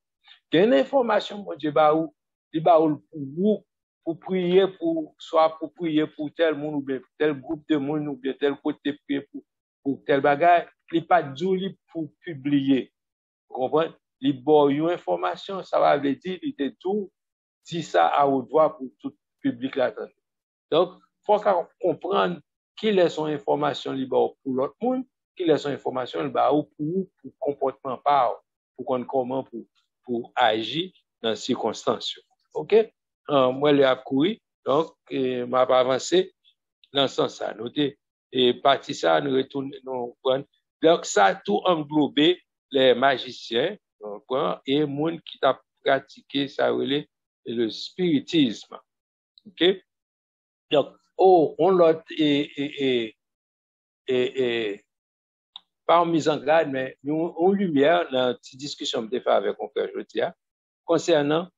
Quelle information, mon Dieu, bah ou, il bah ou pour prier pour, soit pour prier pour tel monde ou bien tel groupe de monde ou bien tel côté prier pour tel bagage, il pas du pour publier. Vous comprenez? Il bon une information, ça va veut dire, il était tout, dit ça à haute voix pour tout public là. Donc, faut qu'on comprenne qui est son information libre pour l'autre monde, qui est son information libre pour comportement par, pour qu'on comment pour agir dans ces circonstances. OK? Moi, je l'ai couru, donc, m'a pas avancé dans ce sens-là. Notez, et partie ça, nous retournons, nous prenons. Donc, ça, tout englobé, les magiciens, et les gens qui t'a pratiqué, ça, le spiritisme. OK? Donc, on l'a pas en mise en garde, mais nous, en lumière, dans la petite discussion que j'ai fait avec mon frère Jodia, concernant,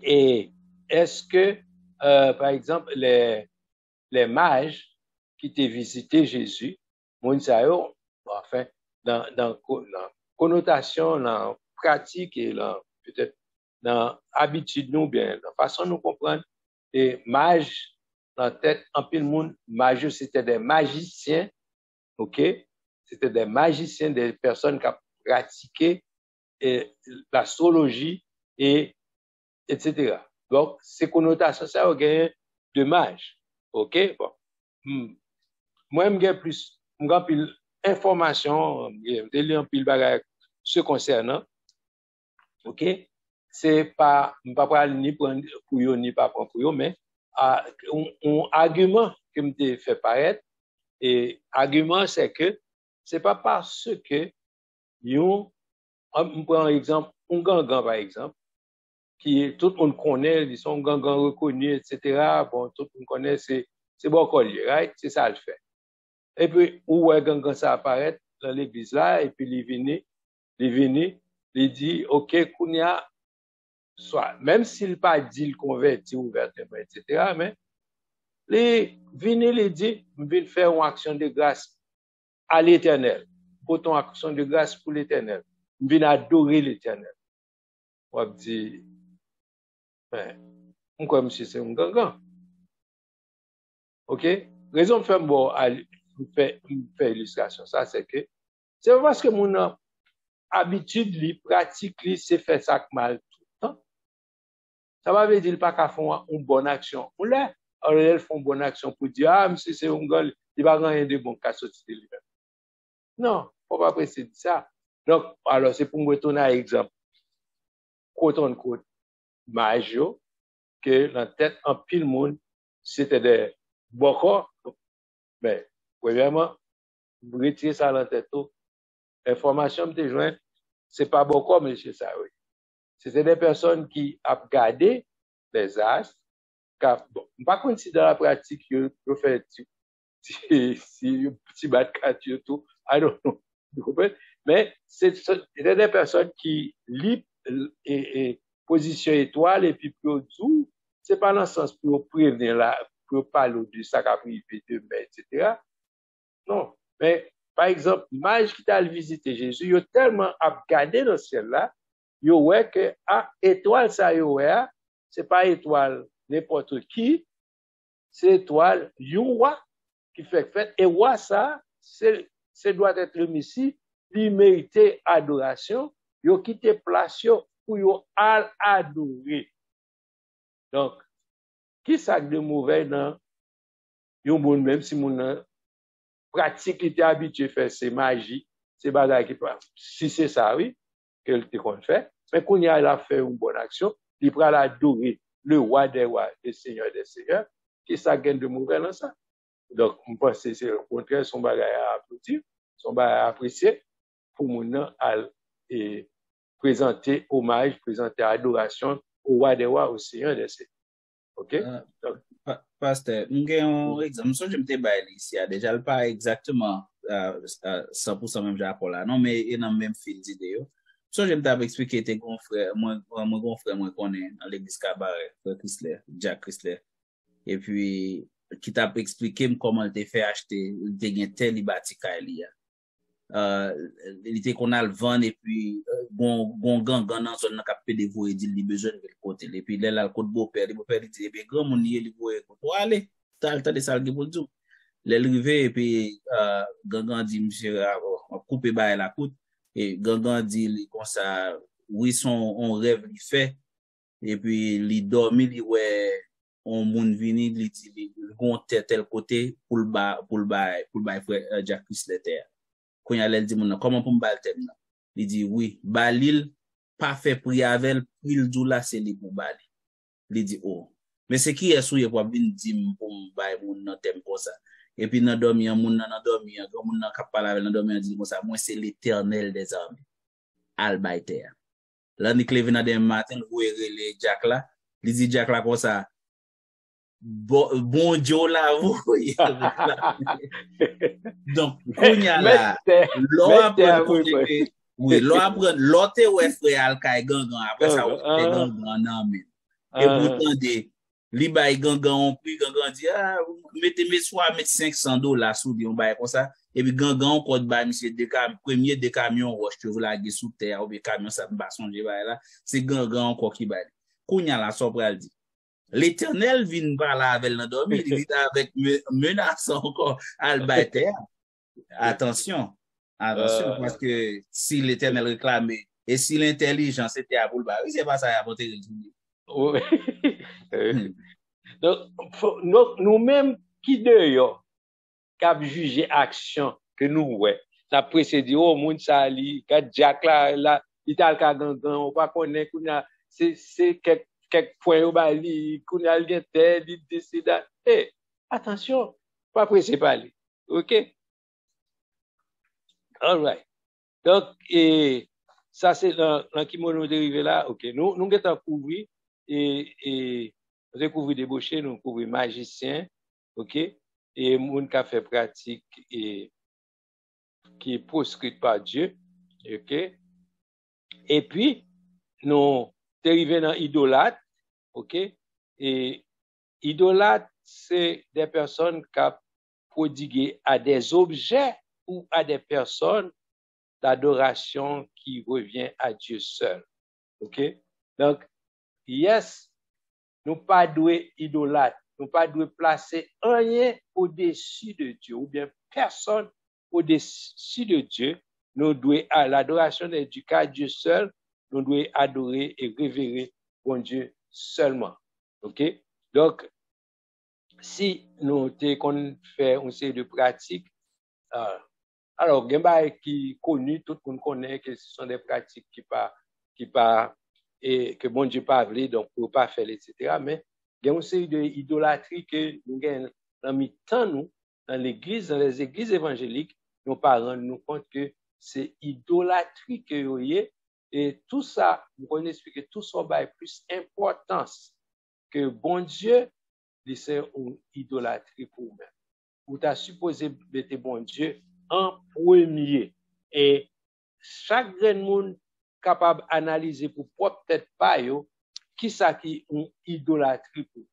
est-ce que, par exemple, les mages qui t'ont visité Jésus, enfin, dans connotation, dans pratique et peut-être dans habitude, nous, bien, dans façon nous comprendre, et mages, dans tête, en pile monde, mages, c'était des magiciens, ok? C'était des magiciens, des personnes qui ont pratiqué l'astrologie etc. Donc, ces connotations, ça, on gagne de mages, ok? Bon. Moi, je plus, je plus information, je lis un pile bagage ce concernant, ok? C'est pas, je ne vais pas ni prendre pour eux, ni pas prendre pour eux, mais un argument que me fait paraître, et argument, c'est que c'est pas parce que on prend un exemple, un gangan, par exemple, qui tout le monde connaît, ils sont gangan reconnus, etc. Bon, tout le monde connaît, c'est bon collier, right? C'est ça le fait. Et puis, où est gangan ça apparaît dans l'église là, et puis il vient, il dit, OK, Kounia, soit, même s'il pas dit le converti ouvertement, etc., mais, il vient, il dit, je vais faire une action de grâce à l'éternel. Pour ton action de grâce pour l'éternel. Je vais adorer l'éternel. On dit, pourquoi monsieur c'est un gangan? OK? Raison de faire bon, faire illustration, ça, c'est que, c'est parce que mon habitude, pratique, c'est faire ça mal tout le temps. Ça va veut dire pas qu'à faire une bonne action. On l'a, alors elles font une bonne action pour dire, ah, monsieur c'est un gars, il va rien de bon qu'à sortir de lui-même. Non, faut pas préciser ça. Donc, alors, c'est pour me retourner à l'exemple. Quote on quote, major, que la tête en pile monde, c'était des bocaux. Mais, premièrement, vous retirez ça dans la tête. L'information que vous jointe, c'est pas beaucoup, monsieur ça, oui. C'était des personnes qui ont gardé les astres. Bon, pas contre si dans la pratique, je fais si petit bat de tout, I don't know. Mais c'était des personnes qui lisent et position étoile et puis pour tout, c'est pas dans le sens pour prévenir là, pour parler de ça qu'a privé demain, etc. Non. Mais, par exemple, mage qui t'a visité Jésus, il a tellement regardé dans le ciel là, il a que, étoile ça, c'est pas étoile n'importe qui, c'est étoile, roi qui fait fête, et roi ça, c'est doit être le Messie, il mérite adoration, il a quitté place pour il adorer. Donc, qui ça de mauvais dans, yon bon même si mon pratique qui était habitué à faire c'est magie, c'est bagaille qui peut, si c'est ça, oui, qu'elle te qu'on fait, mais qu'on y a fait une bonne action, il pourra l'adorer, le roi des rois, le seigneur des seigneurs, qui ça gagne de mauvais dans ça. Donc, je pense que c'est le contraire, son bagaille à applaudir, son bagaille à apprécier, pour mon et présenter hommage, présenter adoration au roi des rois, au seigneur des seigneurs. OK? Pasteur, un exemple, je me suis ici, déjà pas exactement 100% même Japon là, non, mais il y a même fil d'idée. So, je me expliqué tes grands frères, moi connais dans l'église Cabaret, Jack Chrysler. Et puis, qui t'a expliqué comment il t'a fait acheter, il t'a gagné tel bâti Kaelia. il était qu'on a le vent et puis gon gang dans zone n'a capé de vous et dit il besoin de côté et puis là le côté beau-père il dit ben grand mon il vous pour aller t'as de ça le pour tout l'arrivée et puis gangan dit monsieur on couper bail la coûte et gangan dit comme ça oui son on rêve il fait et puis il dormi il ouais on moun vini il dit gon tel côté pour le bas frère Jacques Leterre quand il dit mon comment pour me balter il dit oui balil pas fait prier avec il dit là c'est li pour bali il dit oh mais c'est qui est souillé pour venir dire pour me bailler mon nan thème comme ça et puis dans dormir mon nan dormir quand mon nan cap parler avec dans dormir dit comme ça moi c'est l'Éternel des armées albaïter là ni clevé dans des matin vous les Jack là il dit Jack là comme ça bon Dieu là vous donc kounya là l'autre ouais frère alkay gangan après ça ouais gangan nan men et pourtant de li bay gangan on puis gangan dit ah mettez mes soit mettre $500 sous di on bay comme ça et puis gangan on code bay monsieur premier de camion roche que vous la sous terre ou bien camion ça pas songer bay là c'est gangan encore qui bay kounya là so pral dit l'Éternel vient parler avec le dormi, il vient avec menace encore albaïter. Attention, parce que si l'Éternel réclamait et si l'intelligence était à boule, c'est pas ça à porter Donc, nous-mêmes qui d'ailleurs, cap juger action que nous, ouais, ça précédé, oh, moun sali, quand Jack là, il t'a le gangan, on pas connaître, c'est quelques points au bali, qu'on a le tel, il décide. Eh, attention, pas pressé parler. OK? All right. Donc, ça, c'est dans kimono dérivé là. OK. Nous avons couvert, et nous avons couvert débauché, nous avons couvert magicien. OK? Et moun qui a fait pratique, et qui est proscrit par Dieu. OK? Et puis, nous dérivé dans idolâtre, OK? Et idolâtre, c'est des personnes qui ont prodigué à des objets ou à des personnes d'adoration qui revient à Dieu seul. OK? Donc, yes, nous pas doué idolâtre, nous pas doué placer rien au-dessus de Dieu, ou bien personne au-dessus de Dieu. Nous doué à l'adoration de Dieu, car Dieu seul, nous devons adorer et révérer bon Dieu seulement. OK? Donc, si nous qu'on fait une série de pratiques, alors, il y a qui connu, tout le monde connaît que ce sont des pratiques et que bon Dieu pas voulu, donc pour pas faire, etc. Mais il y a une série d'idolâtries que nous avons dans nous, dans l'église, dans les églises évangéliques, nos parents nous compte que c'est idolâtrie que vous voyez. Et tout ça, vous pouvez expliquer, tout ça a plus importance que bon Dieu, c'est une idolâtrie pour vous-même. Vous avez supposé mettre bon Dieu en premier. Et chaque grand monde capable d'analyser pour peut-être pas yo, qui ça qui une idolâtrie pour,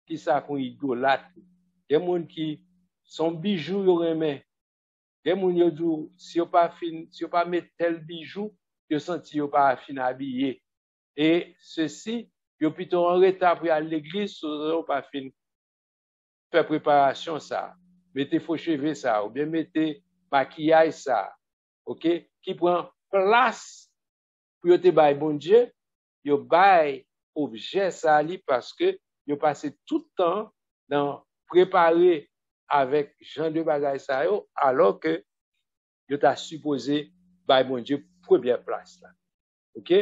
qui ça qu'on idolâtre. Des gens qui sont bijoux yo remet. Des gens yo dit si yo pas mettre tel bijou, yo senti yo pas fin habillé. Et ceci, yo plutôt en retard pour aller à l'église, yo pas fin faire préparation ça. Mettez faux cheveux ça, ou bien mettez maquillage ça. OK? Qui prend place pour yo te bay bon Dieu, yo bay objet ça li parce que yo passé tout le temps dans préparer avec Jean de bagay ça yo, alors que yo t'a supposé bay bon Dieu première place là. OK?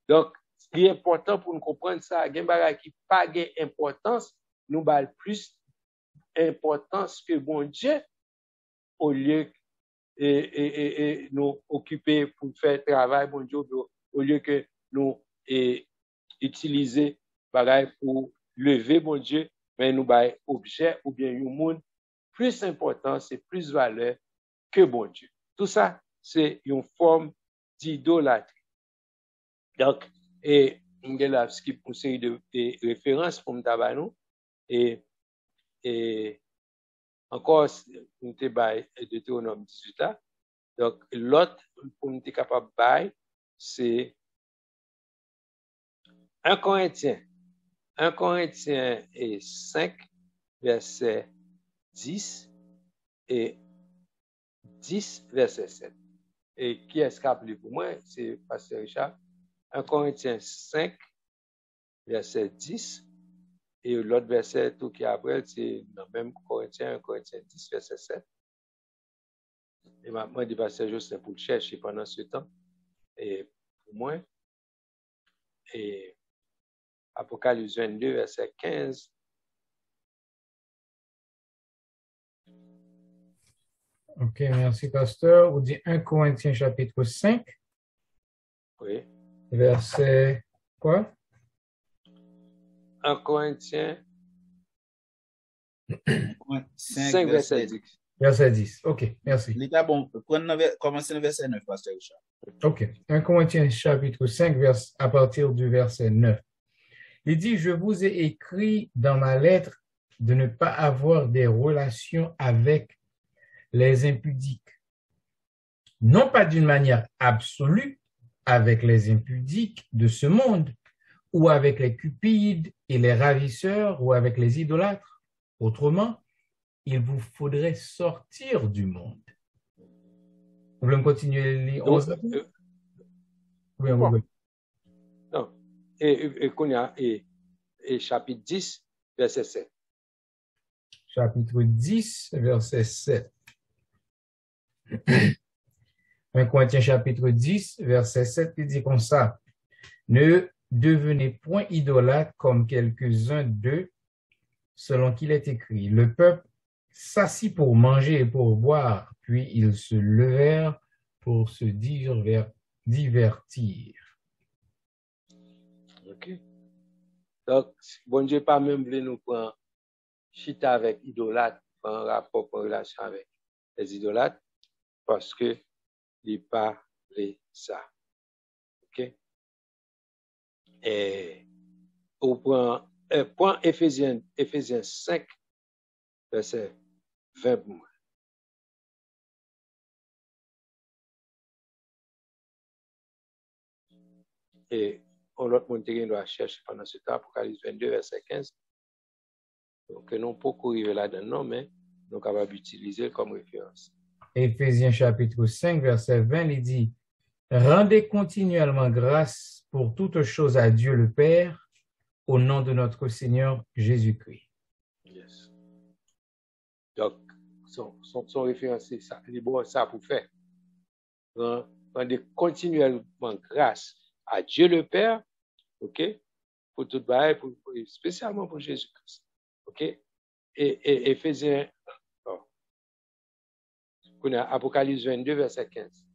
Donc, ce qui est important pour nous comprendre ça, gen bagay qui pas gen importance, nous bay plus importance que bon Dieu au lieu et nous occuper pour faire travail bon Dieu au lieu que nous utiliser bagay pour lever bon Dieu, mais nous bay objet ou bien un monde plus important, c'est plus valeur que bon Dieu. Tout ça, c'est une forme d'idolâtrie. Donc, et nous avons skip une série de références pour nous tabanou et encore nous te bay Deutéronome 18 Donc, l'autre, pour nous être capable de bailler, c'est 1 Corinthiens 5, verset 10 et 10, verset 7. Et qui est-ce qui a appelé pour moi? C'est Pasteur Richard. 1 Corinthiens 5, verset 10. Et l'autre verset, tout qui après, c'est dans même Corinthiens 10, verset 7. Et maintenant, dit Pasteur Justin pour le chercher pendant ce temps. Et pour moi, et Apocalypse 22, verset 15. Ok, merci, pasteur. Vous dites 1 Corinthiens chapitre 5, Oui. verset quoi? 1 Corinthiens 5, verset 10. Verset 10. Ok, merci. L'état bon, commencez le verset 9, Pasteur Richard. Ok. 1 Corinthiens chapitre 5, à partir du verset 9. Il dit, je vous ai écrit dans ma lettre de ne pas avoir des relations avec les impudiques. Non pas d'une manière absolue avec les impudiques de ce monde, ou avec les cupides et les ravisseurs, ou avec les idolâtres. Autrement, il vous faudrait sortir du monde. Vous voulez continuer les 11? Oui, bon. oui. Non. Et chapitre 10, verset 7. Chapitre 10, verset 7. 1 Corinthiens chapitre 10, verset 7, il dit comme ça. Ne devenez point idolâtres comme quelques-uns d'eux, selon qu'il est écrit. Le peuple s'assit pour manger et pour boire, puis ils se levèrent pour se divertir. OK. Donc, bon Dieu pas même voulu nous prendre chita avec idolâtre, en rapport, en relation avec les idolâtres, parce que il pas ça. OK? Et au point Éphésiens 5, verset 20 pour moi. Et l'autre monde doit chercher pendant ce temps, Apocalypse 22, verset 15. Donc, non pas courir là-dedans, mais nous sommes capables d'utiliser comme référence. Éphésiens chapitre 5, verset 20, il dit, rendez continuellement grâce pour toutes choses à Dieu le Père, au nom de notre Seigneur Jésus-Christ. Yes. Donc, son référence, c'est ça. Il est bon ça pour faire. Rendez continuellement grâce à Dieu le Père, OK, pour tout bail, spécialement pour Jésus-Christ. OK? Et Éphésiens, on a Apocalypse 22, verset 15.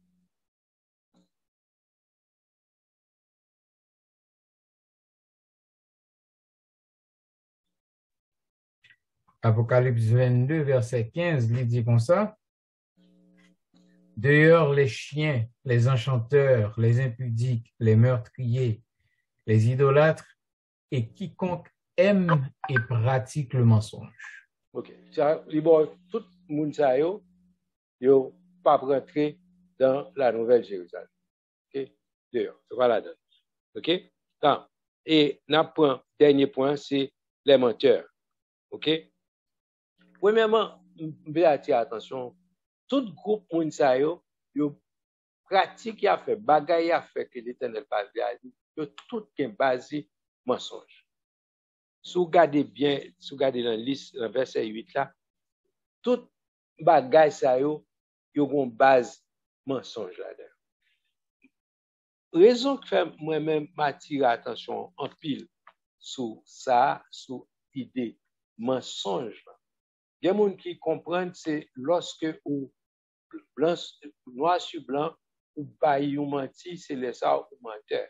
Apocalypse 22, verset 15, il dit comme ça. Dehors les chiens, les enchanteurs, les impudiques, les meurtriers, les idolâtres et quiconque aime et pratique le mensonge. OK. Ça, tout le monde, ça, yo pas rentrer dans la Nouvelle Jérusalem. OK? Dehors. C'est pas là-dedans. OK? Donc, et notre dernier point, c'est les menteurs. OK? Premièrement, je vais attirer attention. Tout groupe moun sa yo pratique a fait, bagay a fait que l'Éternel parle à lui, yo tout gen basé mensonge. Si vous regardez bien, si vous regardez dans la liste, dans verset 8 là, tout bagay sa yo gon base mensonge là-dedans. Raison que fait moi-même m'attire attention en pile sur ça, sur idée mensonge. Il y a des gens qui comprennent c'est lorsque ou blanc, noir sur blanc, ou bail ou menti, c'est les ça ou menteur.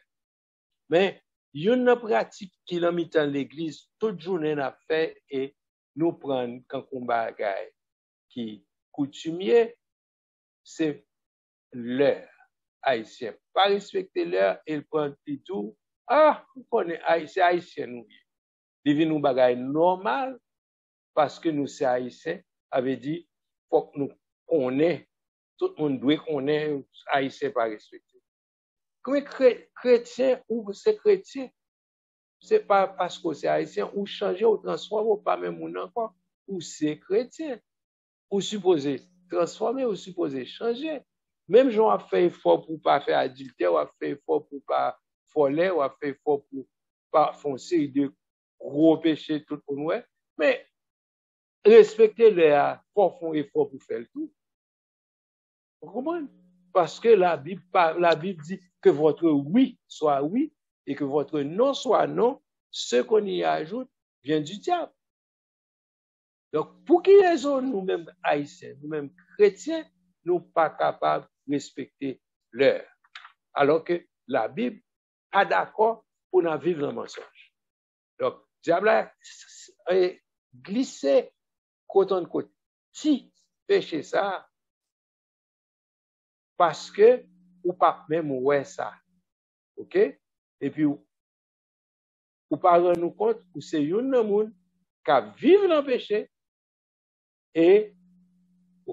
Mais, il y a une pratique qui l'a mis dans l'église, toute journée n'a fait et nous prendre quand on bagaille qui coutumier, c'est l'heure haïtien. Pas respecter l'heure, il prend tout. Ah, on connaît haïtien, haïtien nous. Il vient nous bagaille normal parce que nous c'est haïtien, avait dit, faut que nous connaissons tout le monde doit connaître haïtien pas respecté. Comme chrétien ou c'est chrétien, c'est pas parce que c'est haïtien ou changer ou transformer ou pas même ou encore ou c'est chrétien ou supposé transformer ou supposé changer. Même gens a fait effort pour pas faire adultère, ou a fait effort pour pas voler, ou a fait effort pour pas foncer de gros péchés tout le monde, mais respecter les font effort pour faire le tout. Vous comprenez? Parce que la Bible dit que votre oui soit oui et que votre non soit non. Ce qu'on y ajoute vient du diable. Donc, pour qui raison nous-mêmes haïtiens, nous-mêmes chrétiens, nous pas capables de respecter l'heure? Alors que la Bible est d'accord pour nous vivre dans le mensonge. Donc, le diable a glissé côté en côté. Si péché ça, parce que ou pas même ouais ça. OK? Et puis ou pas rendre compte que c'est un monde qui vit dans le péché et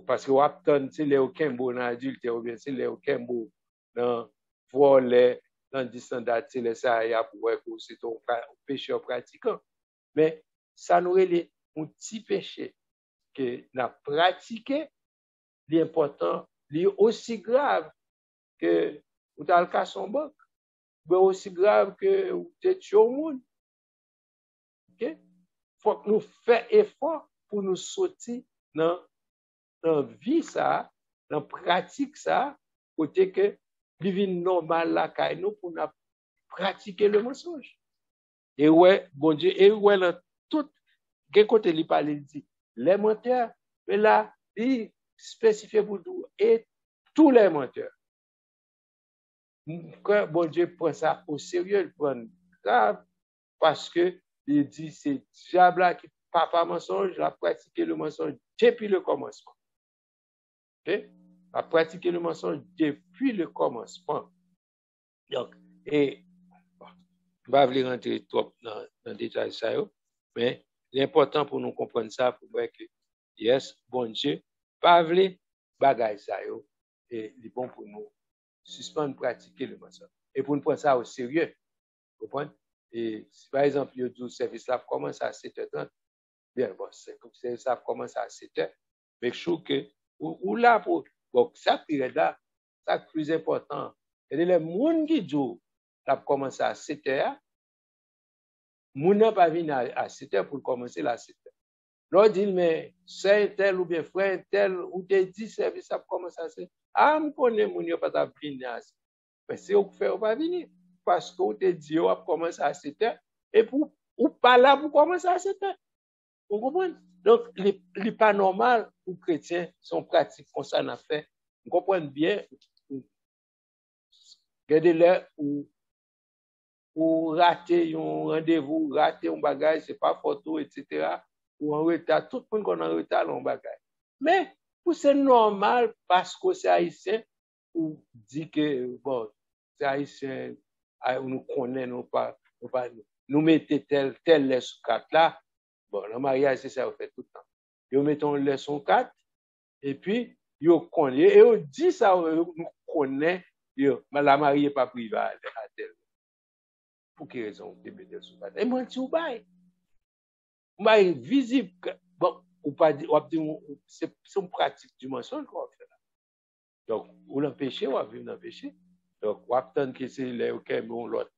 parce que ou attend c'est les aucun bon adulte ou bien c'est les aucun bon dans voler dans descendant c'est les ça y a pour que c'est ton péché pratiquant. Mais ça nous est un petit péché que n'a pratiqué, l'important, est aussi grave que ou dans le cas son banque, mais aussi grave que ou tu tues au monde. OK? Faut que nous fassions effort pour nous sortir dans vie ça, dans pratique ça, côté que vivre normal là caille nous pour nous pratiquer le mensonge. Et ouais, bon Dieu, et ouais là tout quel côté il parle il dit les menteurs, mais là il spécifie pour tout et tous les menteurs. Quand bon Dieu prend ça au sérieux, il prend grave parce que il dit c'est diable qui papa mensonge, a pratiqué le mensonge depuis le commencement. Okay? A pratiqué le mensonge depuis le commencement. Donc, et bon, je ne vais pas rentrer trop dans le détail ça, mais l'important pour nous comprendre ça, pour voir que yes, bon Dieu, pas vle bagay ça, et c'est bon pour nous suspendre pratiquer le mensonge. Et pour nous prendre ça au sérieux, vous comprenez? Et si par exemple, le service là commence à 7h30, bien bon, ça commence à 7h, mais je trouve que, ou là, pour, bon, ça période-là, ça le plus important. Et les gens qui disent, ça commence à 7h, moun n'a pas venu à 7h pour commencer la 7h. L'on dit, mais c'est tel ou bien frère tel, ou te dit service, ça commence à 7h. Ah, je connais moun n'a pas venir à 7h. Mais c'est au fait, on va venir. Parce qu'on te dit, on va commencer à 7h, et pour, ou pas là pour commencer à 7h. Vous comprenez? Donc, il n'est pas normal pour chrétiens, son pratique comme ça n'a fait. Vous comprenez bien, regardez-le, ou rater un rendez-vous, rater un bagage, c'est pas photo, etc. Ou en retard, tout le monde qu'on en retard, on bagage. Mais, pour c'est normal, parce que c'est haïtien, ou dit que, bon, c'est haïtien, nous connaissons, nous mettons tel les sous carte là. Bon, le mariage, c'est ça, on fait tout le temps. Nous mettons le leçon 4, et puis, nous connaissons, et on dit ça, nous connaissons, la mariée n'est pas privée à tel. Pour quelle raison vous mettez sous 4? Et moi, je dis, bail visible. Bon, ou pas dire, c'est une pratique du mensonge qu'on fait là. Donc, ou l'empêcher, ou vivre l'empêcher. Donc, ou attendre que c'est les OK, mais on l'autre,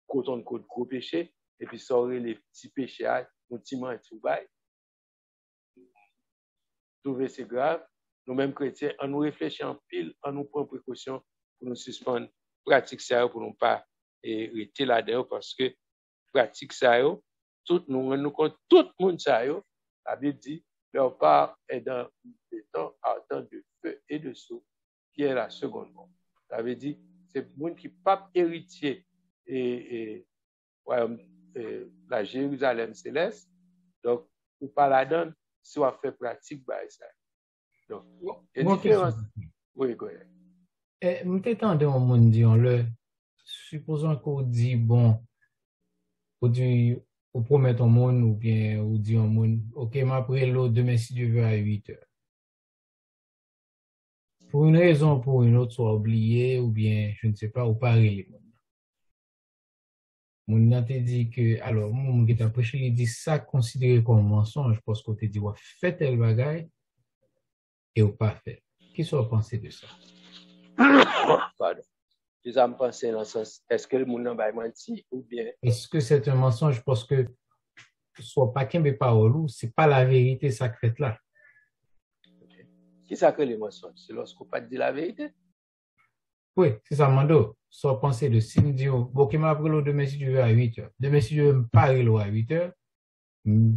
coton de gros péché, et puis sortir les petits péchés, un petit menti ou bail. Trouver c'est grave. Nous-mêmes chrétiens, on nous réfléchit en pile, on nous prend précaution pour nous suspendre pratique ça, pour nous pas rester là-dedans, parce que pratique ça, tout le monde ça, la Bible dit, leur part est dans des temps ardents de feu et de soupe, qui est la seconde mort. Ça veut dire, c'est le monde qui n'est pas héritier et la Jérusalem céleste, donc, ou pas la donne, si on fait pratique, bah, ça. Donc, il y a différence. Oui, go ahead. Je t'attendais au monde, disons-le, supposons qu'on dit, bon, ou promettre au monde, ou bien, ou dit au monde, OK, m'après l'eau, demain, si Dieu veut, à 8h. pour une raison ou pour une autre, soit oublié ou bien, je ne sais pas, ou pas les gens. Mon nan te dit que, alors, mon qui t'a prêché, il dit ça considéré comme mensonge parce qu'on te dit, ouais, fait tel bagay et ou pas fait. Qu'est-ce que vous pensez de ça? Pardon. Je me pense dans le sens, est-ce que le monde n'a menti ou bien? Est-ce que c'est un mensonge parce que soit pas qu'un parole ou c'est pas la vérité ça fait là? Okay. Qui ça que les mensonges? C'est lorsqu'on pas dit la vérité? Oui, c'est ça, Mando. Soit penser de si me dit, bon, qui m'a pris l'eau demain si tu veux à 8h. Demain si tu veux me parler l'eau à 8h,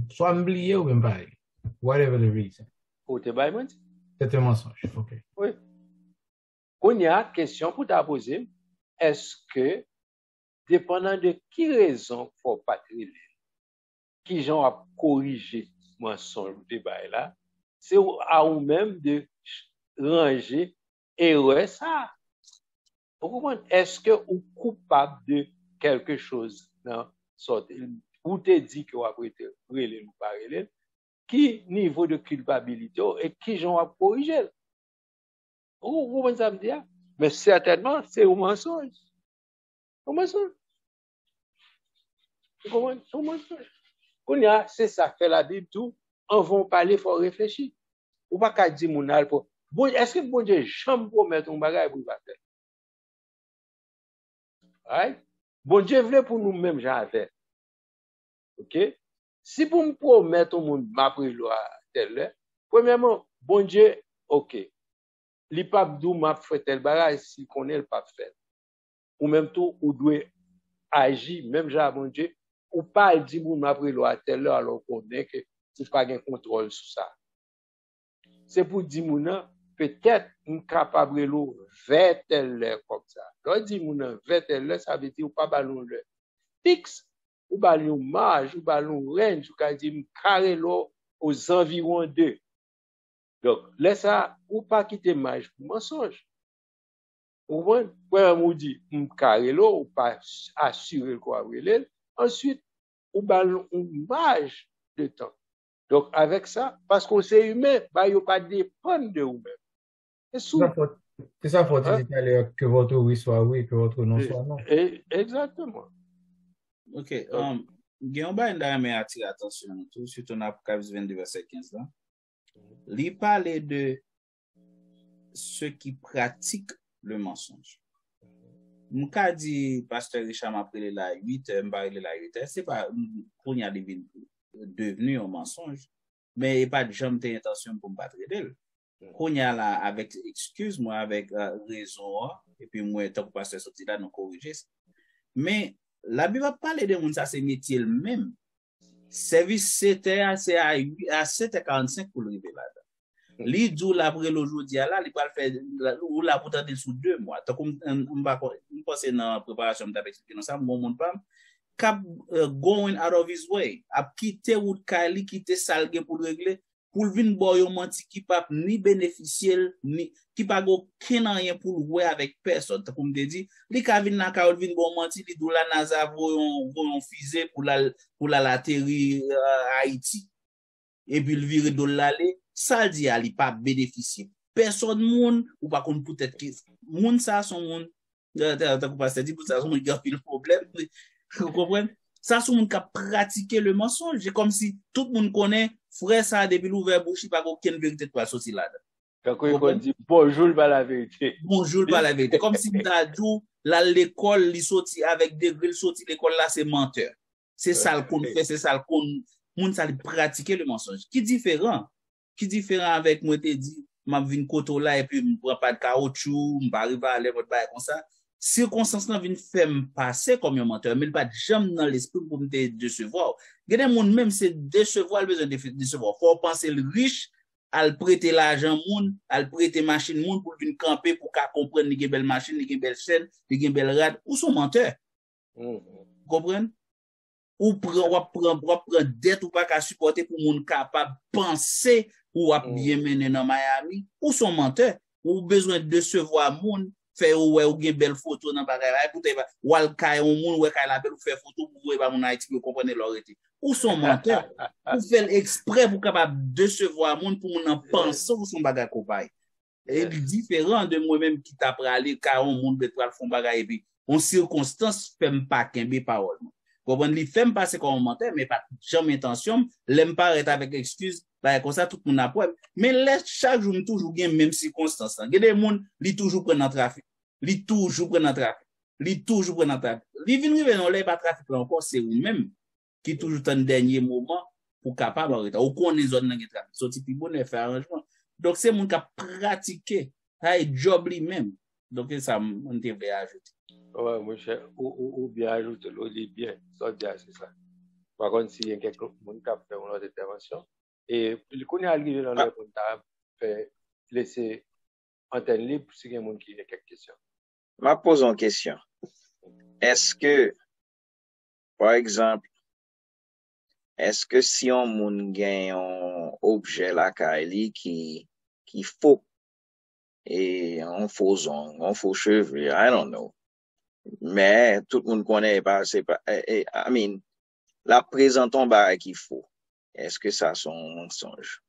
soit m'oublier ou me parler. Whatever the reason. Ou te bail menti? C'est un mensonge. OK. Oui. Qu'on y a question pour t'a poser, est-ce que, dépendant de qui raison faut pas triler, qui gens a corrigé mensonge de bail là, c'est à ou même de ranger erreur ça. Vous comprenez? Est-ce que vous êtes coupable de quelque chose, non? Ou te dit que vous avez été relé ou pas relé, qui niveau de culpabilité et qui j'en a corrigé? Vous comprenez ça me dire? Mais certainement, c'est un mensonge. Un mensonge. Vous comprenez? C'est un mensonge. C'est ça, fait la Bible tout. On va parler, il faut réfléchir. Ou pas qu'à dire mon al pour. Bon, est-ce que bon Dieu, jamais promettre un bagage pour pas faire? Right? Bon Dieu voulait pour nous-mêmes, j'en fait. OK? Si pour me promettre au monde, ma loi tel, premièrement, bon Dieu, OK. Li pas dou m'a fait tel bagage si connaît le pas fait. Ou même tout, ou doit agir, même j'ai bon Dieu, ou pas dit moun m'a loi tel alors qu'on est que tu pas gain contrôle sur ça. C'est pour dire moun peut-être capable l'eau vers tel comme ça. Quand dit moun vers tel ça veut dire ou pas ballon le fixe ou ballon marge ou ballon range ou ka dit carré l'eau aux environs de. Donc laisse ça ou pas quitter marge pour mensonge. Ou bon on dit carré l'eau ou pas assurer quoi relève. Ensuite ou ballon marge de temps. Donc, avec ça, parce qu'on c'est humain, bah, il n'y a pas dépendre de vous-même. C'est ça, faut dire tout à l'heure que votre oui soit oui, que votre non soit non. Exactement. Ok. Guillaume Bainda m'a attiré l'attention, tout surtout dans Apocalypse 22, verset 15 là. Il parlait de ceux qui pratiquent le mensonge. M'ka dit, pasteur Richard m'a pris la 8, m'a pris la 8, c'est pas pour y aller devenu un mensonge, mais il n'y a pas de jamais intention pour me battre d'elle. Qu'on y a là, avec excuse, moi, avec raison, et puis moi, tant que pasteur sorti là, nous corriger. Mais la Bible va parler de monde, ça c'est métier même. Service c'était c'est à 7h45 pour le révéler là. Li dou la après aujourd'hui là, il va le faire ou la pour tenter sous 2 mois. Tant comme on va passer dans préparation d'avec ça, mon monde pas cap going out of his way, a quitter ou Kali quitter salge pour régler pour vinn boy menti qui pas ni bénéficier ni qui pas aucun rien pour jouer avec personne comme te dit li ka vinn na ka vinn bon menti li dou la NASA voyon fusée pour la atterrir Haïti et puis le virer de l'aller ça dit ali pas bénéficier personne monde ou pas qu'on peut-être monde ça son monde t'as pas dit pour ça son il y a le problème. Vous comprenez? Ça, c'est monde qui a pratiqué le mensonge. C'est comme si tout le monde connaît, frère, ça, depuis l'ouvert bouche, il n'y a pas aucune vérité de toi, sorti là. Quand on dit bonjour, pas la vérité. Bonjour, pas la vérité. Comme si tu as dit, là, l'école, il sorti avec des grilles, sorti l'école, là, c'est menteur. C'est ça qu'on fait, c'est ça qu'on, monde, ça, pratiquer le mensonge. Qui différent avec moi, te dit, m'a vinn koto là, et puis, m'prend pas de caoutchouc, m'pa arrive à aller, votre bail comme ça. Circonstance nan vin faire me passer comme un menteur mais il pas jamais dans l'esprit pour me décevoir. Gade monde même c'est décevoir le besoin de décevoir. Faut penser le riche al prêter l'argent monde, al prêter machine monde pour venir camper pour qu'à comprendre ni belle machine, ni belle chaîne, ni belle rad ou son menteur. Comprendre? Ou prendre dette ou pas qu'à supporter pour monde capable penser ou à bien mener dans Miami ou son menteur ou besoin de décevoir monde faire ou gen belle photo dans bagay pour te ou al kay on moun ou kay la belle faire photo pour voir mon Haïti pour comprendre l'orité ou son menteur ou faire exprès pour capable décevoir monde pour mon penser ou son bagay compagnie Et différent de moi-même qui t'a parlé, car on monde de faire fond bagay et puis on circonstance fait pas kembe parole. Comprendre li fait passer comme commentaire mais pas jamais intention, l'aime pas être avec excuse, bah comme ça tout le monde a problème. Mais laisse chaque jour toujours gain même circonstance. Il y a des monde li toujours prend dans trafic. Li toujours prend dans trafic. Li toujours prend dans trafic. Li vinn rive non lè pas trafic là encore c'est lui même qui toujours dans dernier moment pour capable arrêter. Ou connaît zone dans trafic. Sorti pi bonne faire arrangement. Donc c'est moun qui a pratiqué, ça job lui-même. Donc ça on devrait ajouter. Ouais, mon cher, ou bien ajouter l'autre bien, ça c'est ça. Par contre, s'il y a quelqu'un qui a fait une autre intervention, et quand on est arrivé dans le monde, faire laisser antenne libre si il y a quelqu'un qui a quelques questions. Je pose une question. Est-ce que, par exemple, est-ce que si on moun gagne un objet la Kylie qui faut et un faux ongle, un faux cheveux, I don't know. Mais tout le monde connaît pas, c'est pas, I mean, la présentant bah qu'il faut. Est-ce que ça son mensonge?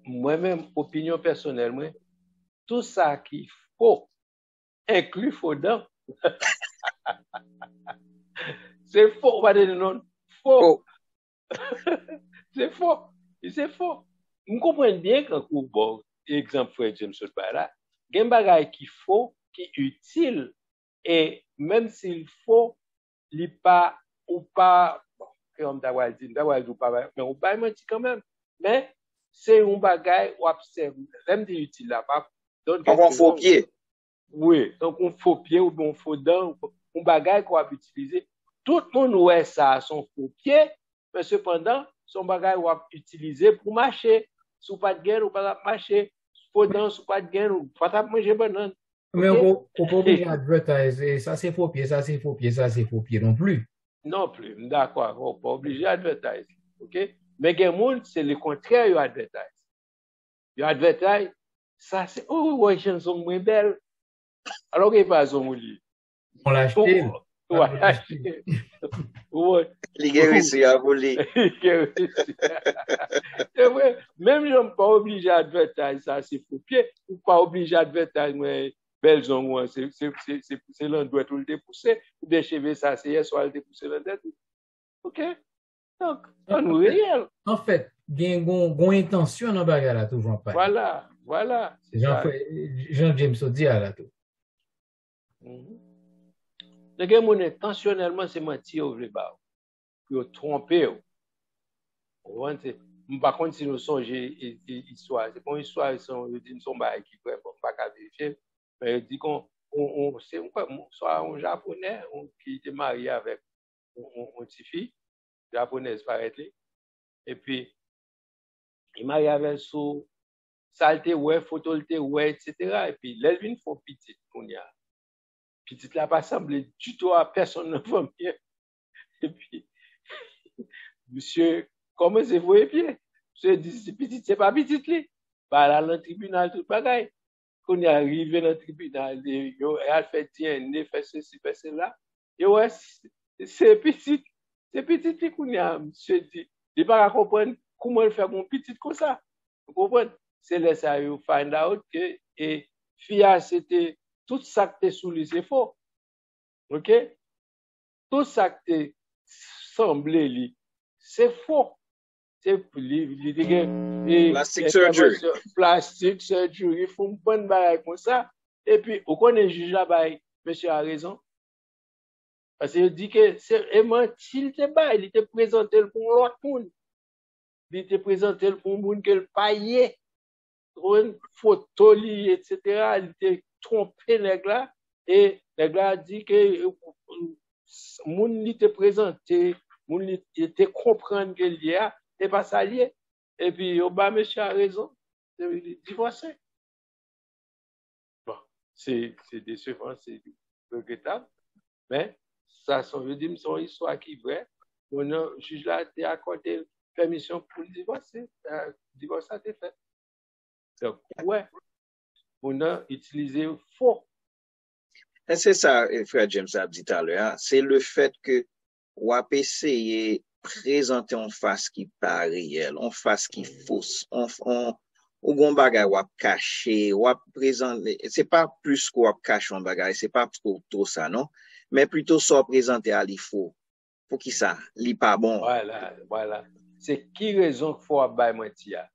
Moi-même, opinion personnelle, moi, tout ça qu'il faut, inclut faux dents. C'est faux, on va dire non. Faux. C'est faux. C'est faux. Je comprends bien que, bon, exemple, frère James Sotbara, il y a un bagage qui faut, qui est utile, et même s'il faut, il n'est pas, ou pas, bon, comme d'avoir dit, ou pas, mais on pas mentir quand même. Mais c'est un bagage où observe, même des utiles là, pas. Donc, on faux pied. Oui, donc on faux pied ou bon faux dent, un bagage qu'on va utiliser. Tout le monde ouais ça son faux pied, mais cependant, son bagage qu'on va utiliser pour marcher. Sous pas de guerre ou pas marcher. Faux dent, sous pas de guerre ou pas manger banane. Mais on peut pas advertiser, ça c'est faux pied, ça c'est faux pied, ça c'est faux pied non plus. Non plus, d'accord, on pas obligé d'advertiser. OK? Mais il y a des gens, c'est le contraire, ils advertisent. Ils advertisent, ça c'est, oh, ouais, je sont moins belles. Alors qu'ils passent au lit. On l'a acheté. On l'a acheté. Les guérisses à voler. C'est vrai, même je ne suis pas obligé d'advertiser ça, c'est faux pied. Ou pas obligé d'advertiser, mais belles ongles, c'est l'endroit où il est poussé. Ou bien cheveux, ça, c'est hier soir, il est poussé l'endroit. OK? Donc, on est réel. En fait, il y a une intention dans le bagage là, toujours pas. Voilà. Jean-James dit à la tout. Le gars, mon intentionnellement, c'est mentir au bas. Pour tromper. Par contre, si nous songeons histoire, c'est une histoire, ils disent son bail qui ne peut pas vérifier. Mais ils disent c'est soit un japonais qui était marié avec une petite fille, japonaise paraît-il. Et puis, il marié avec son saleté, ouais, photo, ouais, etc. Et puis, l'Elvin font petite, qu'on y a. Petite là, pas semblé du tout à personne ne va bien. Et puis, monsieur, comment c'est vous et bien? Monsieur dit, c'est petite, c'est pas petite, là. Bah, là, dans le tribunal, tout bagaille. Quand on est arrivé dans le tribunal, il a fait tiens, il fait ceci, fait cela. Et ouais, c'est petite. C'est petite, qu'on a, monsieur dit. Il ne pas comprendre comment il fait mon petite comme ça. Vous comprenez? C'est là, ça, you find out que, et, FIA, c'était, tout ça que tu es sous lui, c'est faux. OK? Tout ça que tu semblé lui, c'est faux. C'est plastic surgery. Plastic surgery, ils font bonne bagarre comme ça. Et puis, au qu'on est juge là-bas, monsieur a raison. Parce qu'il dit que c'est il était présenté pour l'autre monde. Il était présenté pour un monde qu'il paye, une photo, etc. Il était trompé, nèg là. Et nèg là a dit que moun li te présenté, moun li te comprendre que il y a, et pas ça lié. Et puis, monsieur a raison, il divorcé. Bon, c'est décevant, c'est regrettable, mais ça, je dis, son histoire qui est vraie. Le juge là a accordé permission pour le divorcer. Le divorce a été fait. Donc, ouais, on a utilisé faux. C'est ça, frère James a dit tout à l'heure, c'est le fait que on a essayé présenter en face qui pas réel, en face qui fausse, ou gon bagay wap caché, wap présenter, c'est pas plus qu'on wap caché en bagay, c'est pas trop ça, non? Mais plutôt soit présenté à li faux. Pour qui ça? Li pas bon. Voilà. C'est qui raison qu'il faut bay menti ya?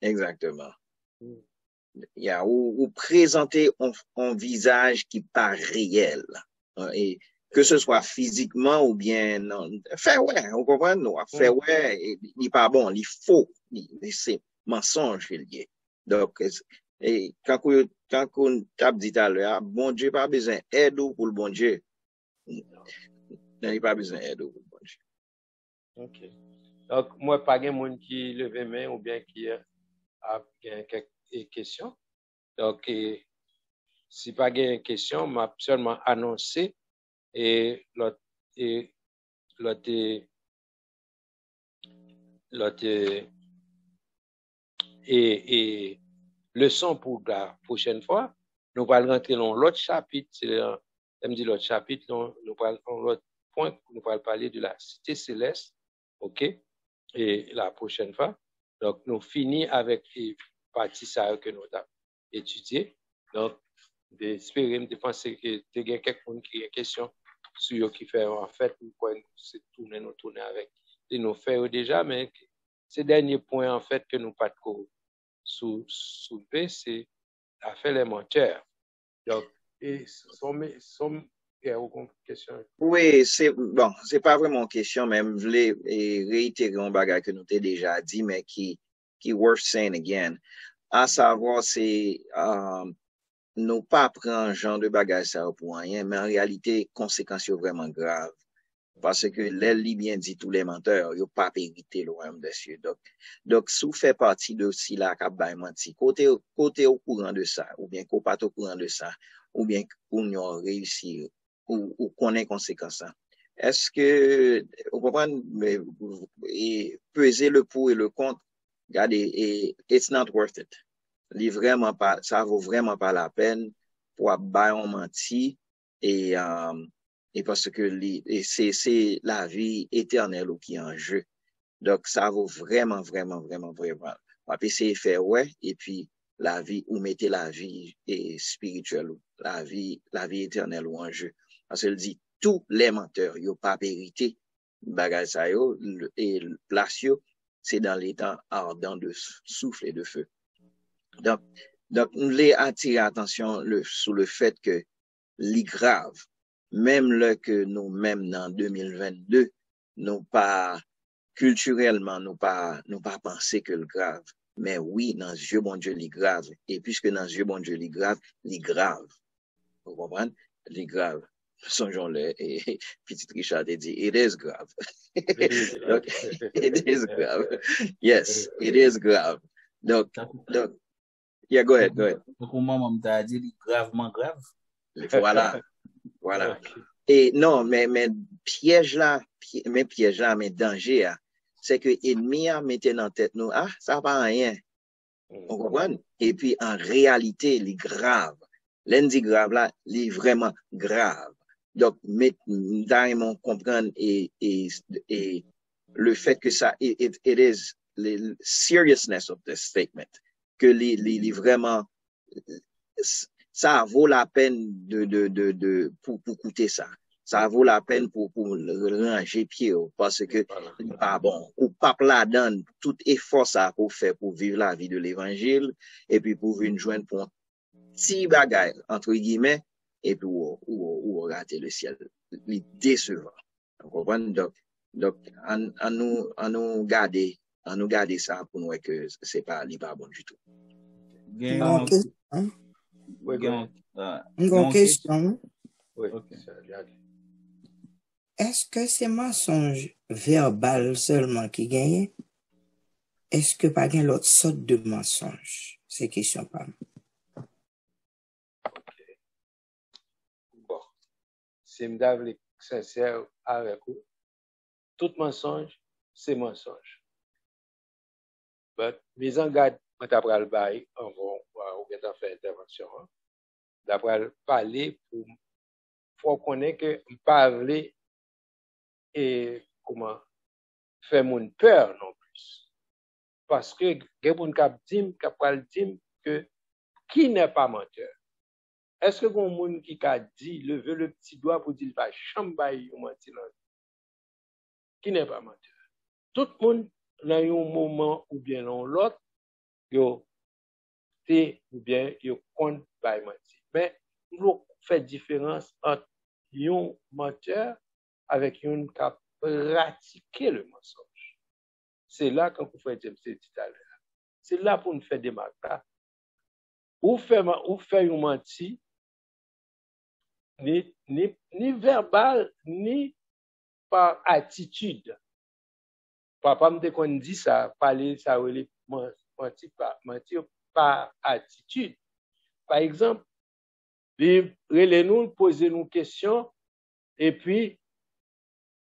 Exactement. Ou présenter un visage qui pas réel. Et que ce soit physiquement ou bien non. Fait ouais, on comprend nous. Fait ouais, il n'est pas bon, il faux, c'est mensonge qu'il y est. Donc, et quand on t'a dit tout à l'heure, bon Dieu pas besoin d'aide pour le bon Dieu. Il n'a pas besoin d'aide pour le bon Dieu. Ok. Donc, moi, pas de monde qui lève main ou bien qui a quelques questions. Donc, si pas de questions, m'a seulement annoncé et l'autre et leçon pour la prochaine fois, nous allons rentrer dans l'autre chapitre, me dit l'autre chapitre, nous allons dans l'autre point, nous allons parler de la cité céleste, ok, et la prochaine fois. Donc, nous finissons avec les parties que nous avons étudiées. Donc, j'espère, de penser que tu as quelqu'un qui a une question sur qui fait en fait, nous pouvons tourner avec. Et nous faisons déjà, mais ces derniers points, en fait, que nous pas soulever, c'est à faire les menteurs. Donc, et il y a aucune question. Oui, c'est pas vraiment une question, mais je voulais réitérer un bagage que nous t'ai déjà dit, mais qui worth saying again. À savoir, c'est, nous pas prendre genre de bagage ça pour rien, mais en réalité, conséquences sont vraiment graves. Parce que l'elle bien dit tous les menteurs, ils n'ont pas vérité le royaume des cieux. Donc, si vous faites partie de si la cap menti, côté au courant de ça, ou bien qu'on pas au courant de ça, ou bien qu'on a réussi, ou qu'on ait conséquences. Est-ce que, vous comprenez, et peser le pour et le contre, regardez, et it's not worth it. Ça vaut vraiment pas la peine pour bailler menti et parce que c'est la vie éternelle qui est en jeu. Donc, ça vaut vraiment. Puis c'est faire ouais, et puis la vie, ou mettez la vie spirituelle, la vie éternelle ou en jeu. Parce qu'elle dit, tous les menteurs, ils n'ont pas vérité, bagage ça yo, et place yo, c'est dans les temps ardents de souffle et de feu. Donc, nous voulons attirer attention sur le fait que les graves, même là que nous, même dans 2022, nous pas, culturellement, nous pas penser que le grave. Mais oui, dans Dieu, bon Dieu, les graves. Et puisque dans Dieu, bon Dieu, les graves. Vous comprenez? Les graves. Songeons-le, et petit Richard a dit, it is grave. Donc, it is grave. Yes, it is grave. Donc, yeah, go ahead. Donc, au moment où tu as dit gravement grave. Voilà. Et non, mais piège là, mais danger, c'est que l'ennemi a mis dans tête nous, ça va rien. On comprend? Et puis, en réalité, il est grave. L'un grave là, il est vraiment grave. Donc, nous comprendre et le fait que ça, it is the seriousness of this statement, que les vraiment, ça vaut la peine pour coûter ça. Ça vaut la peine pour ranger pied, parce que, pas bon, ou pas là-dedans, tout effort ça pour faire pour vivre la vie de l'évangile, et puis pour venir joindre pour un petit bagage, entre guillemets, et puis ou rater le ciel. Les décevant. Vous comprenez? Donc, à nous garder ça pour nous que c'est pas bon du tout. Une question. Oui. Est-ce que c'est mensonge verbal seulement qui gagne? Est-ce que pas gagne l'autre sorte de mensonge? C'est question pas. Bon. Si je suis sincère avec vous, tout mensonge, c'est mensonge. Mais en garde, d'après le bail, on va faire intervention. D'après parler pour faut connaître que parler et comment fait mon peur non plus. Parce que quelqu'un qui dit que qui n'est pas menteur? Est-ce que bon monde qui a dit lever le petit doigt pour dire pas chambaye ou mentir? Qui n'est pas menteur? Tout le monde dans un moment ou bien dans l'autre, yo ou bien yo compte pas mentir. Mais nous fait différence entre un menteur avec un qui a pratiqué le mensonge. C'est là qu'on peut faire dit tout à l'heure. C'est là pour nous faire des marques. Ou faire un menti ni verbal ni par attitude. Papa me qu'on dit ça, parler ça mentir par attitude. Par exemple, nous poser une question et puis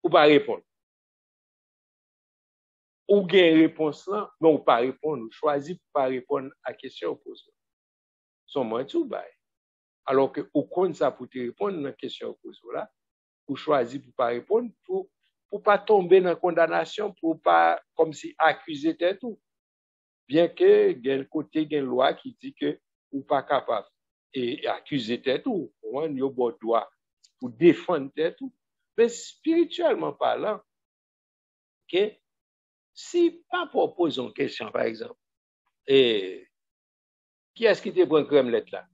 ou pas répondre. Ou gain réponse là, mais ou pas répondre, ou choisir pour pas répondre à la question posée. Son mentir ou bail. Alors que au compte ça pour te répondre à la question posée là, ou choisir pour pas répondre pour pas tomber dans la condamnation, pour pas comme si accuser tout. Bien que il y a un côté il y a une loi qui dit que ou pas capable et accuser tout, on y a bon droit pour défendre tout. Mais spirituellement parlant, que si pas propose une question par exemple, et qui est-ce qui te prend crème-lette là?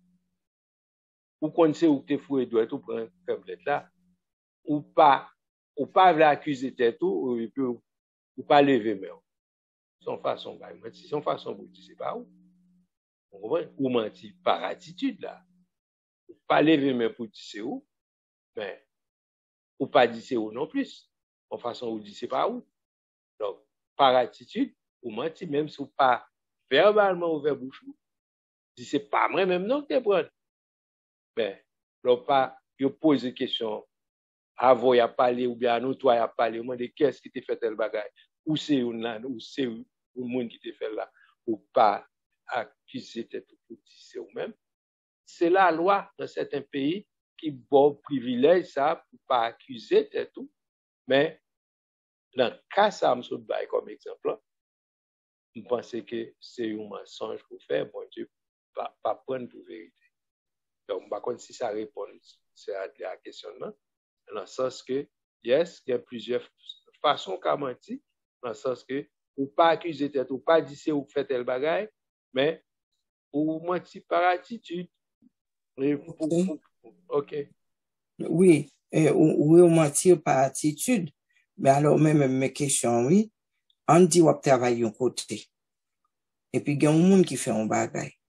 Ou qu'on sait où te fouet doit tout prendre crème-lette là? Ou pas l'accuser tout, ou pas lever main. Son façon de mentir, son façon de dire c'est pas où. Ou mentir par attitude là. Ou pas lever main pour dire c'est où, mais ou pas dire c'est où non plus. En façon de dire c'est pas où. Donc, par attitude, ou mentir même si ou pas verbalement ouvert bouche, dit c'est pas moi même non que prendre. Mais, l'on pas, yo pose une question, avant y a parlé ou bien nous toi y a parlé, on demande qu'est-ce qui t'a fait tel bagage, ou c'est une là, ou c'est un monde qui t'a fait là, ou pas accuser tête pour dire c'est ou même. C'est la loi dans certains pays qui bon privilège ça pour pas accuser tout, mais dans le cas ça me saute comme exemple, je pense que c'est un mensonge pour faire, bon Dieu, pas prendre pour vérité. Donc, par contre, si ça répond à la question, dans le sens que, yes, il y a plusieurs façons qu'à mentir, dans le sens que, ou pas accuser tête, ou pas dire c'est ou fait tel bagaille, mais ou mentir par attitude. OK. Oui, ou mentir par attitude. Mais alors, même mes questions, oui, on dit ou travailler un côté. Et puis, il y a un monde qui fait un bagage.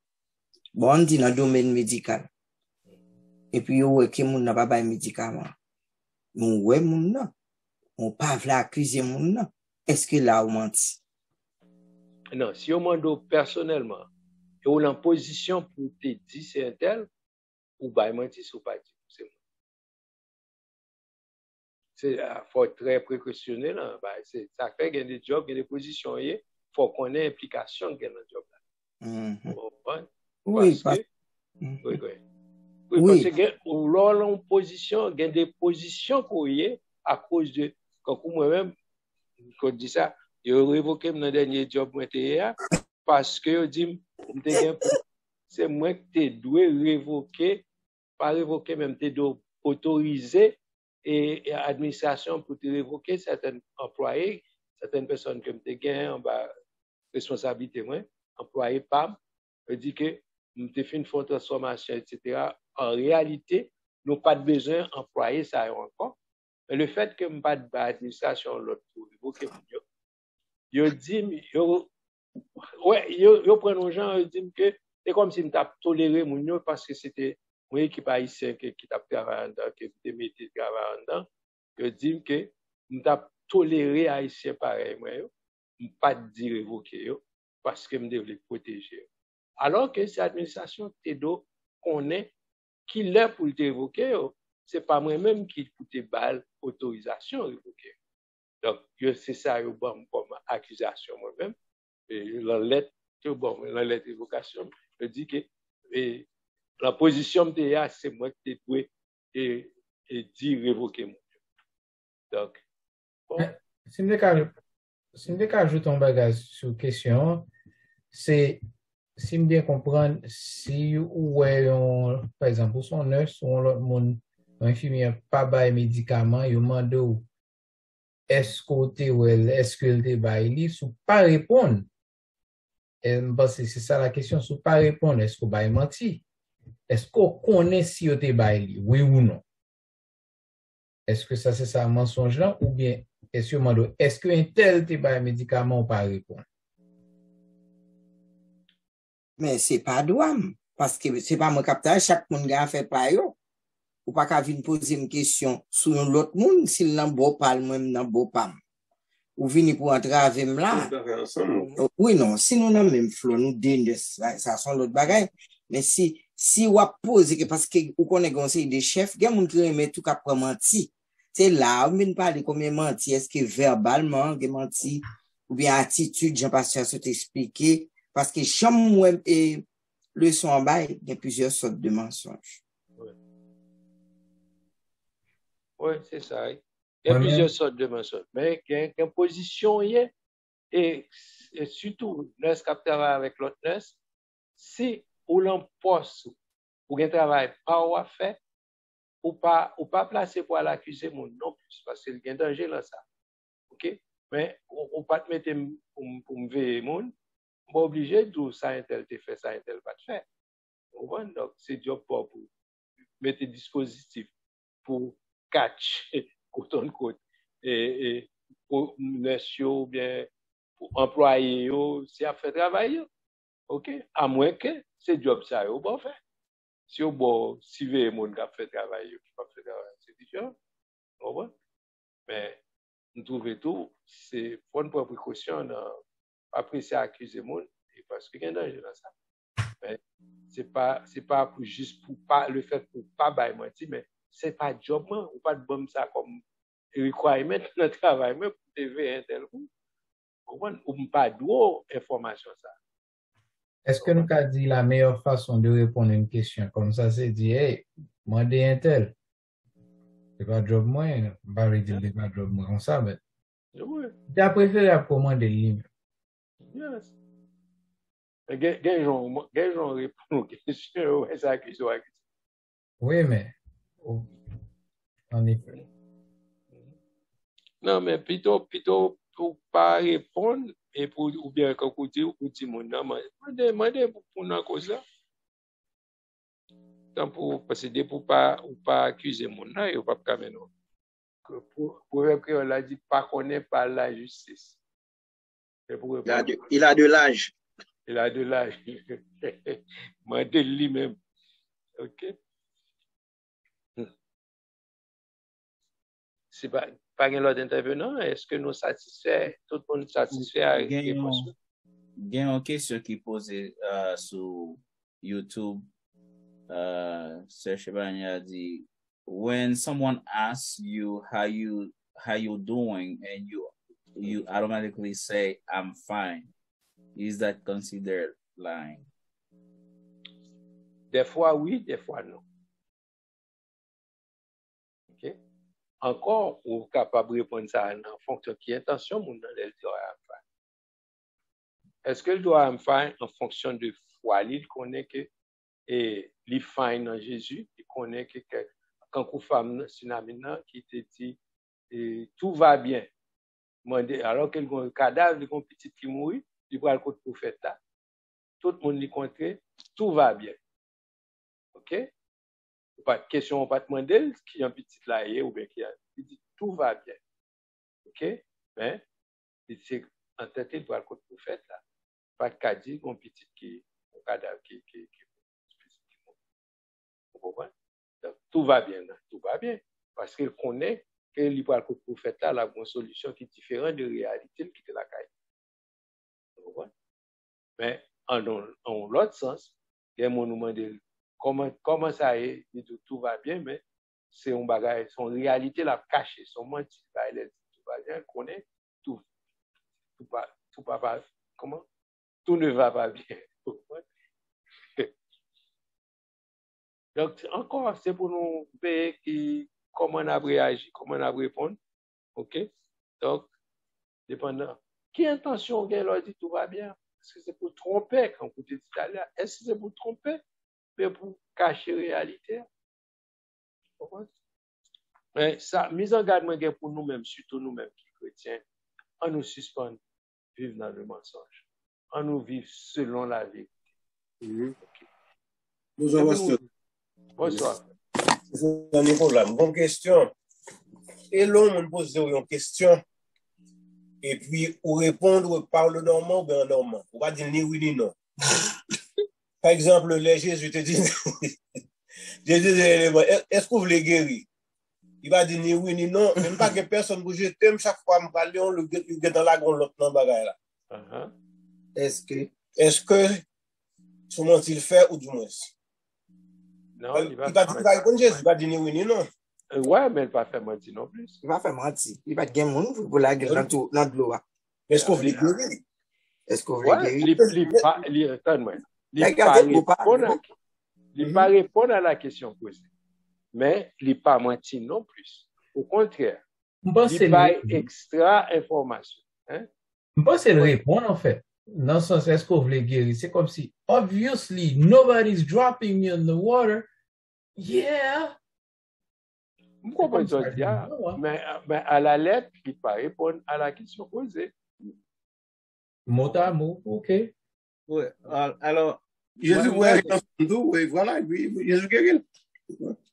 Bon, on dit dans le domaine médical. Et puis, il y a qui n'a pas de médicament. Mais ouais, moun nan. On pas vla accuser moun nan. Est-ce que là, on menti? Non, si on demande personnellement, et on est en position pour te dire c'est un tel, ou bah mentir, ou pas dire c'est moi. C'est faut être très précautionnel là, bah c'est ça fait qu'il y a des jobs, il y a des positions, il faut qu'on ait implication dans le job là. Oui, parce que parce que ou là en position, il y a des positions pour y à cause de quand moi-même quand dit ça, je révoqué mon dernier job moi parce que je dis c'est moi qui dois révoquer, pas révoquer même te dois autoriser et administration pour te révoquer certains employés, certaines personnes que me gain en bas responsabilité moi, employé PAM, je dis que nous te fait une transformation etc. En réalité, nous pas de besoin d'employer ça encore. Mais le fait que nous pas de administration l'autre pour révoquer yo dit yo prennent aux gens yo dit que c'est comme si nous t'a toléré mon yo parce que c'était moi équipe haïtien qui t'a travaillé dedans qui te mettait travail dedans yo dit que nous t'a toléré haïtien pareil moi yo pas dire révoquer yo parce que me devait protéger alors que cette administration Tedo connaît qui l'est pour te révoquer c'est pas moi même qui pour te balle autorisation révoquer. Donc, c'est ça, bon, comme accusation moi-même. Et la lettre d'évocation, je dis que la position de TA, c'est moi qui t'ai et dit révoquer moi. Donc, bon. Si je peux ajouter un bagage sur question, c'est, si je bien comprendre, si par exemple, son nurse ou l'autre monde, un infirmier pas bail médicament, il demande ou est-ce qu'elle te bail, sous pas répondre. Parce que c'est ça la question, sous pas répondre, est-ce qu'on bail menti? Est-ce qu'on connaît si on te bail, oui ou non? Est-ce que ça c'est ça mensonge là ou bien est-ce que un tel te bail médicament ou pas répondre? Mais c'est pas douam. Parce que c'est pas mon capteur, chaque monde a fait pas yo. Ou pas qu'à venir poser une question sur l'autre monde, s'il n'en beau pas, même n'en beau pas. Ou venir pour entrer avec là. Oui, non, si nous n'avons même flot, nous dénons, ça sont l'autre bagaille. Mais si ou pose, parce que vous connaissez conseil des chefs, il y a des gens qui remettent tout qu'à menti. C'est là, on ne parle de combien menti, est-ce que verbalement, menti, ou bien attitude, Jean-Pasteur s'est expliqué, parce que chaque et le son en bas, il y a plusieurs sortes de mensonges. Oui, c'est ça. Il y a plusieurs sortes de mensonges. Mais il y a une position, et surtout, nurse capteur avec l'autre nurse, si ou l'on poste pour un travail pas ou à faire, ou pas placé pour l'accuser non plus, parce qu'il y a un danger là ça. OK? Mais on pas te mettre pour me veiller mon, pas obligé de ça un tel te fait, ça un tel pas te faire. Donc c'est job pour mettre des dispositifs pour catch côte en côte et pour nation ou bien pour employé si a fait travail. OK? À moins que c'est job ça ou pas fait. Si au bon si veille mon qui a fait travail qui pas fait travail c'est différent. Mais nous trouvons tout, c'est prendre pour précaution, après c'est accuser monde, parce qu'il y a un danger dans ça. Mais c'est pas pour juste pour pas le fait pour pas bailler mentir, mais c'est pas job ou pas de bon ça comme requirement dans le travail, mais pour TV un tel coup, ou pas d'eau information ça. Est-ce que nous avons dit la meilleure façon de répondre à une question comme ça, c'est dire, hey, moi, des un tel. C'est pas job moi, pas dire c'est pas job moi, on savait. Tu as préféré à commander le livre. Yes. Quel gens répondent aux questions, ça question. Oui, mais en effet. Non, mais plutôt pour pas répondre et pour ou bien quand vous dites ou dit mon nom, demandez pour une cause là. Tant pour parce que pour pas ou pas accuser mon nom et pas quand même. Pour que on l'a dit pas connaître pas la justice. Il a de l'âge. Il a de l'âge. Mandez lui-même. OK? C'est pas l'autre intervenant, est-ce que nous satisfait, tout le monde satisfait à réponse? Il y a une question qui est posée sur YouTube. Serge Chebani a dit, when someone asks you how you doing and you automatically say I'm fine, is that considered lying? Des fois oui, des fois non. OK? Encore, on est capable de répondre ça en fonction de qui intention mon dans le doit am fine. Est-ce que le doit am fine en fonction de foi, il connaît que et il fine en Jésus, il connaît que quand une femme sinamina qui te dit tout va bien. Alors que le cadavre de une petite qui mourit, il va le côté prophète là. Tout le monde lui compte tout va bien. OK? Pas de question, pas de demander qui est un petit là ou bien qui a dit tout va bien. OK? Mais c'est en tête il doit le côté prophète là. Pas de cas dit un petit qui un cadavre qui vous comprenez? Donc tout va bien, tout va bien parce qu'il connaît que il doit le côté prophète là la bonne solution qui est différente de réalité qui est la caille. Vous comprenez? Mais en l'autre sens, il y a mon demande comment ça est, tout va bien, mais c'est un bagage, son réalité la cachée, son menti, tout va bien, connaît tout comment tout ne va pas bien. Donc encore c'est pour nous ver comment on a réagi, comment on a répondu. OK? Donc dépendant Quelle intention on leur dit tout va bien? Est-ce que c'est pour tromper quand vous dites italien? Est-ce que c'est pour tromper? Mais pour cacher la réalité? Mais ça, mise en garde pour nous-mêmes, surtout nous-mêmes qui chrétiens, on nous suspend, vivre dans le mensonge. On nous vivre selon la vérité. Okay. Bonsoir. Bonne question. Et l'homme me pose une question. Et puis, ou répondre, ou parle normand ou bien normand. On va dire ni oui ni non. Par exemple, les Jésus te dit, Jésus, est-ce que vous voulez guérir? Il va dire ni oui ni non. Même pas que personne bouge. Je t'aime chaque fois, me parler, on le get dans la grande l'autre bagaille là. Est-ce que, comment il fait ou du moins? Non, il va répondre Jésus, il va dire ni oui ni non. Ouais, mais il va faire mentir non plus. Il va faire mentir. Il va gagner mon pour la gueule dans l'eau. Est-ce qu'on veut guérir? Est-ce qu'on veut guérir? Il va répondre à la question posée. Mais il ne pas mentir non plus. Au contraire, il va extra information. Je pense que c'est répondre en fait. Dans le sens, est-ce qu'on veut guérir? C'est comme si, obviously, nobody's dropping me in the water. Yeah. Vous comprenez ce que je mais à la lettre, il ne pas répondre à la question posée. Mot à mot, ok. Oui, alors, Jésus voit intention, oui, voilà, Jésus guérit.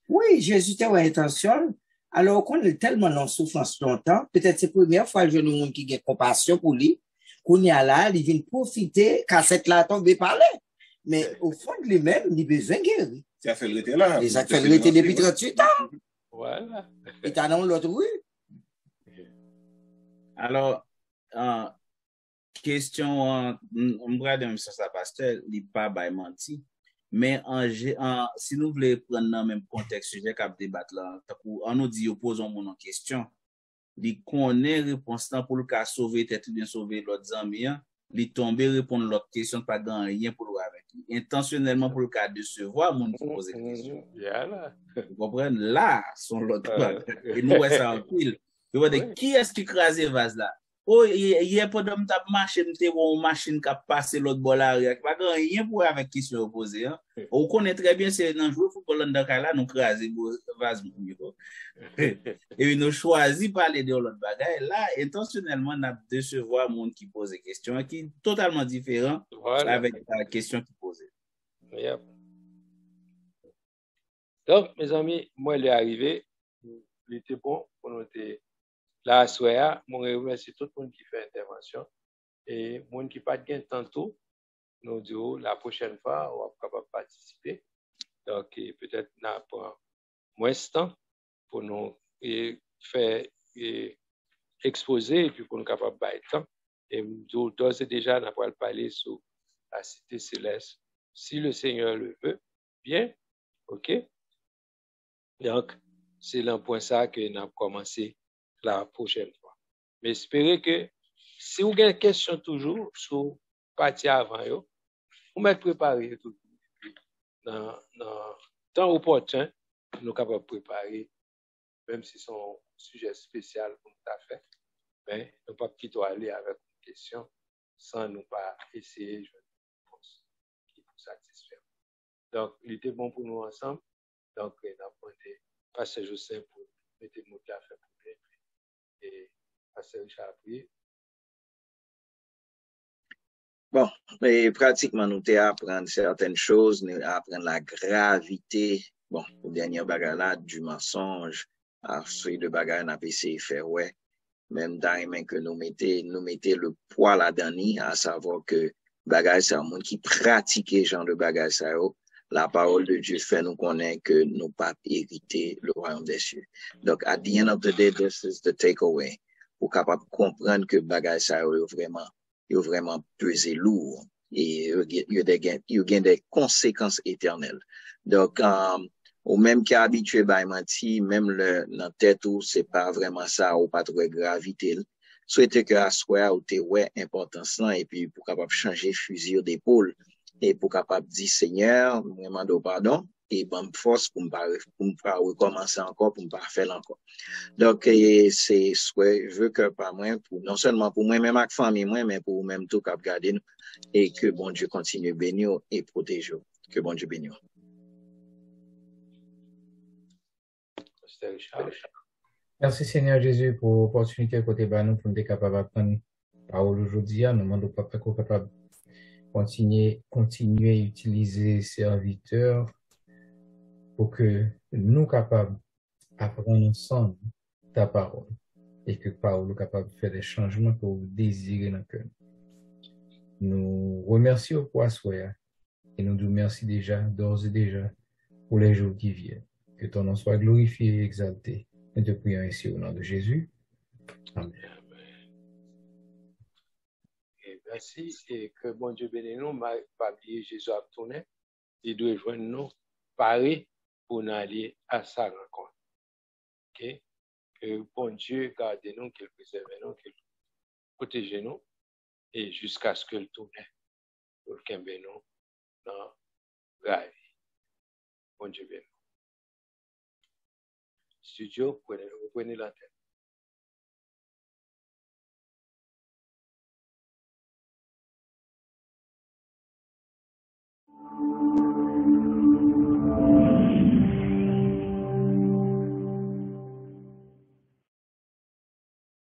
Oui, Jésus a intention. Alors qu'on est tellement en souffrance longtemps, peut-être c'est la première fois que je vois monde qui a compassion pour lui, qu'on est là, il vient profiter, quand cette là tombe parler. Mais au fond de lui-même, il a besoin de guérir. Ça fait le été là. Il a fait le été depuis 38 ans. Voilà. Et t'as dans l'autre rue. Alors, question, on va dire ça, pasteur, il n'est pas menti. Mais si nous voulons prendre dans le même contexte, sujet qu'on débattre là, on nous dit, opposons mon question, il connaît réponse pour le cas sauver, tête bien sauver l'autre ami, il tomber répondre l'autre question, pas dans rien pour le avec lui. Intentionnellement pour le cas de se voir, mon qui pose la question. Vous comprenez? Là, sont l'autre. Et nous, ça en pile. Vous voyez, qui est-ce qui crase vase là? Oh, il y a pas d'homme tap machine, une machine qui a passé l'autre bord là, pas rien pour avec question opposée. Hein. On connaît très bien, c'est dans le jeu football dans là, nous craser vase. Et puis nous choisissons parler de l'autre bagaille. Là, intentionnellement, on a décevoir le monde qui pose des questions qui est totalement différent avec la question qui posée. Yep. Donc, mes amis, moi, il est arrivé. Il était bon pour noter. Là, je remercie tout le monde qui fait intervention et le monde qui n'a pas de gain tantôt, nous disons la prochaine fois, on va capable participer. Donc, peut-être n'a pas moins de temps pour nous faire exposer et puis pour nous capable de temps. Et d'ores et déjà, on va parler sur la cité céleste. Si le Seigneur le veut, bien, ok. Donc, c'est le point ça que nous avons commencé la prochaine fois. Mais espérez que si vous avez des questions toujours sur partie avant, vous m'êtes préparé tout dans temps opportun, nous sommes capables de préparer, même si c'est un sujet spécial pour nous faire, mais nous ne pouvons pas aller avec une question sans nous pas essayer de jouer une réponse qui nous satisfait. Donc, il était bon pour nous ensemble. Donc, nous avons demandé Pasteur Joseph pour mettre le mot de la fin pour lui. Et Pasteur Richard a prié. Bon, mais pratiquement, nous apprendre certaines choses, nous apprendre la gravité, bon, au dernier bagage là, du mensonge, à celui de bagage, on a essayé de faire, ouais, même dans que nous mettons le poids là-dedans, à savoir que bagage, c'est un monde qui pratique genre de bagage, ça, la parole de Dieu fait nous connaître que nous pas hériter le royaume des cieux. Donc, at the end of the day, this is the takeaway. Pour capable comprendre que bagage, ça, il a vraiment pesé lourd et il y a des conséquences éternelles. Donc, ou même qui est habitué à mentir, même dans tête ou c'est pas vraiment ça, ou pas trop gravité. Souhaitez que à soi ou t'es ouais importance là et puis pour capable changer fusil d'épaule et pour capable dire Seigneur, vraiment de pardon et bonne force pour me pas recommencer encore, pour me pas faire encore. Donc, c'est souhait, je veux que pas moi, pour, non seulement pour moi, même avec famille, moi, mais pour même tout cap garder nous, et que bon Dieu continue bénir et protéger. Que bon Dieu bénisse. Merci Seigneur Jésus pour l'opportunité côté nous pour être capable d'apprendre parole aujourd'hui. Nous demandons papa qu'on capable continuer à utiliser serviteurs pour que nous capables d'apprendre ensemble ta parole et que parole capable de faire des changements pour désirer dans le cœur. Nous remercions pour soir et nous nous remercions déjà, d'ores et déjà, pour les jours qui viennent. Que ton nom soit glorifié et exalté. Nous te prions ici au nom de Jésus. Amen. Et merci et que bon Dieu bénisse nous. Pas oublier Jésus a tourné. Il doit joindre nous, parer pour nous aller à sa rencontre. Ok? Que bon Dieu garde nous, qu'il préserve nous, qu'il protège nous et jusqu'à ce que le tourne pour qu'il nous dans la vie. Bon Dieu bénisse. Studio, vous prenez l'antenne.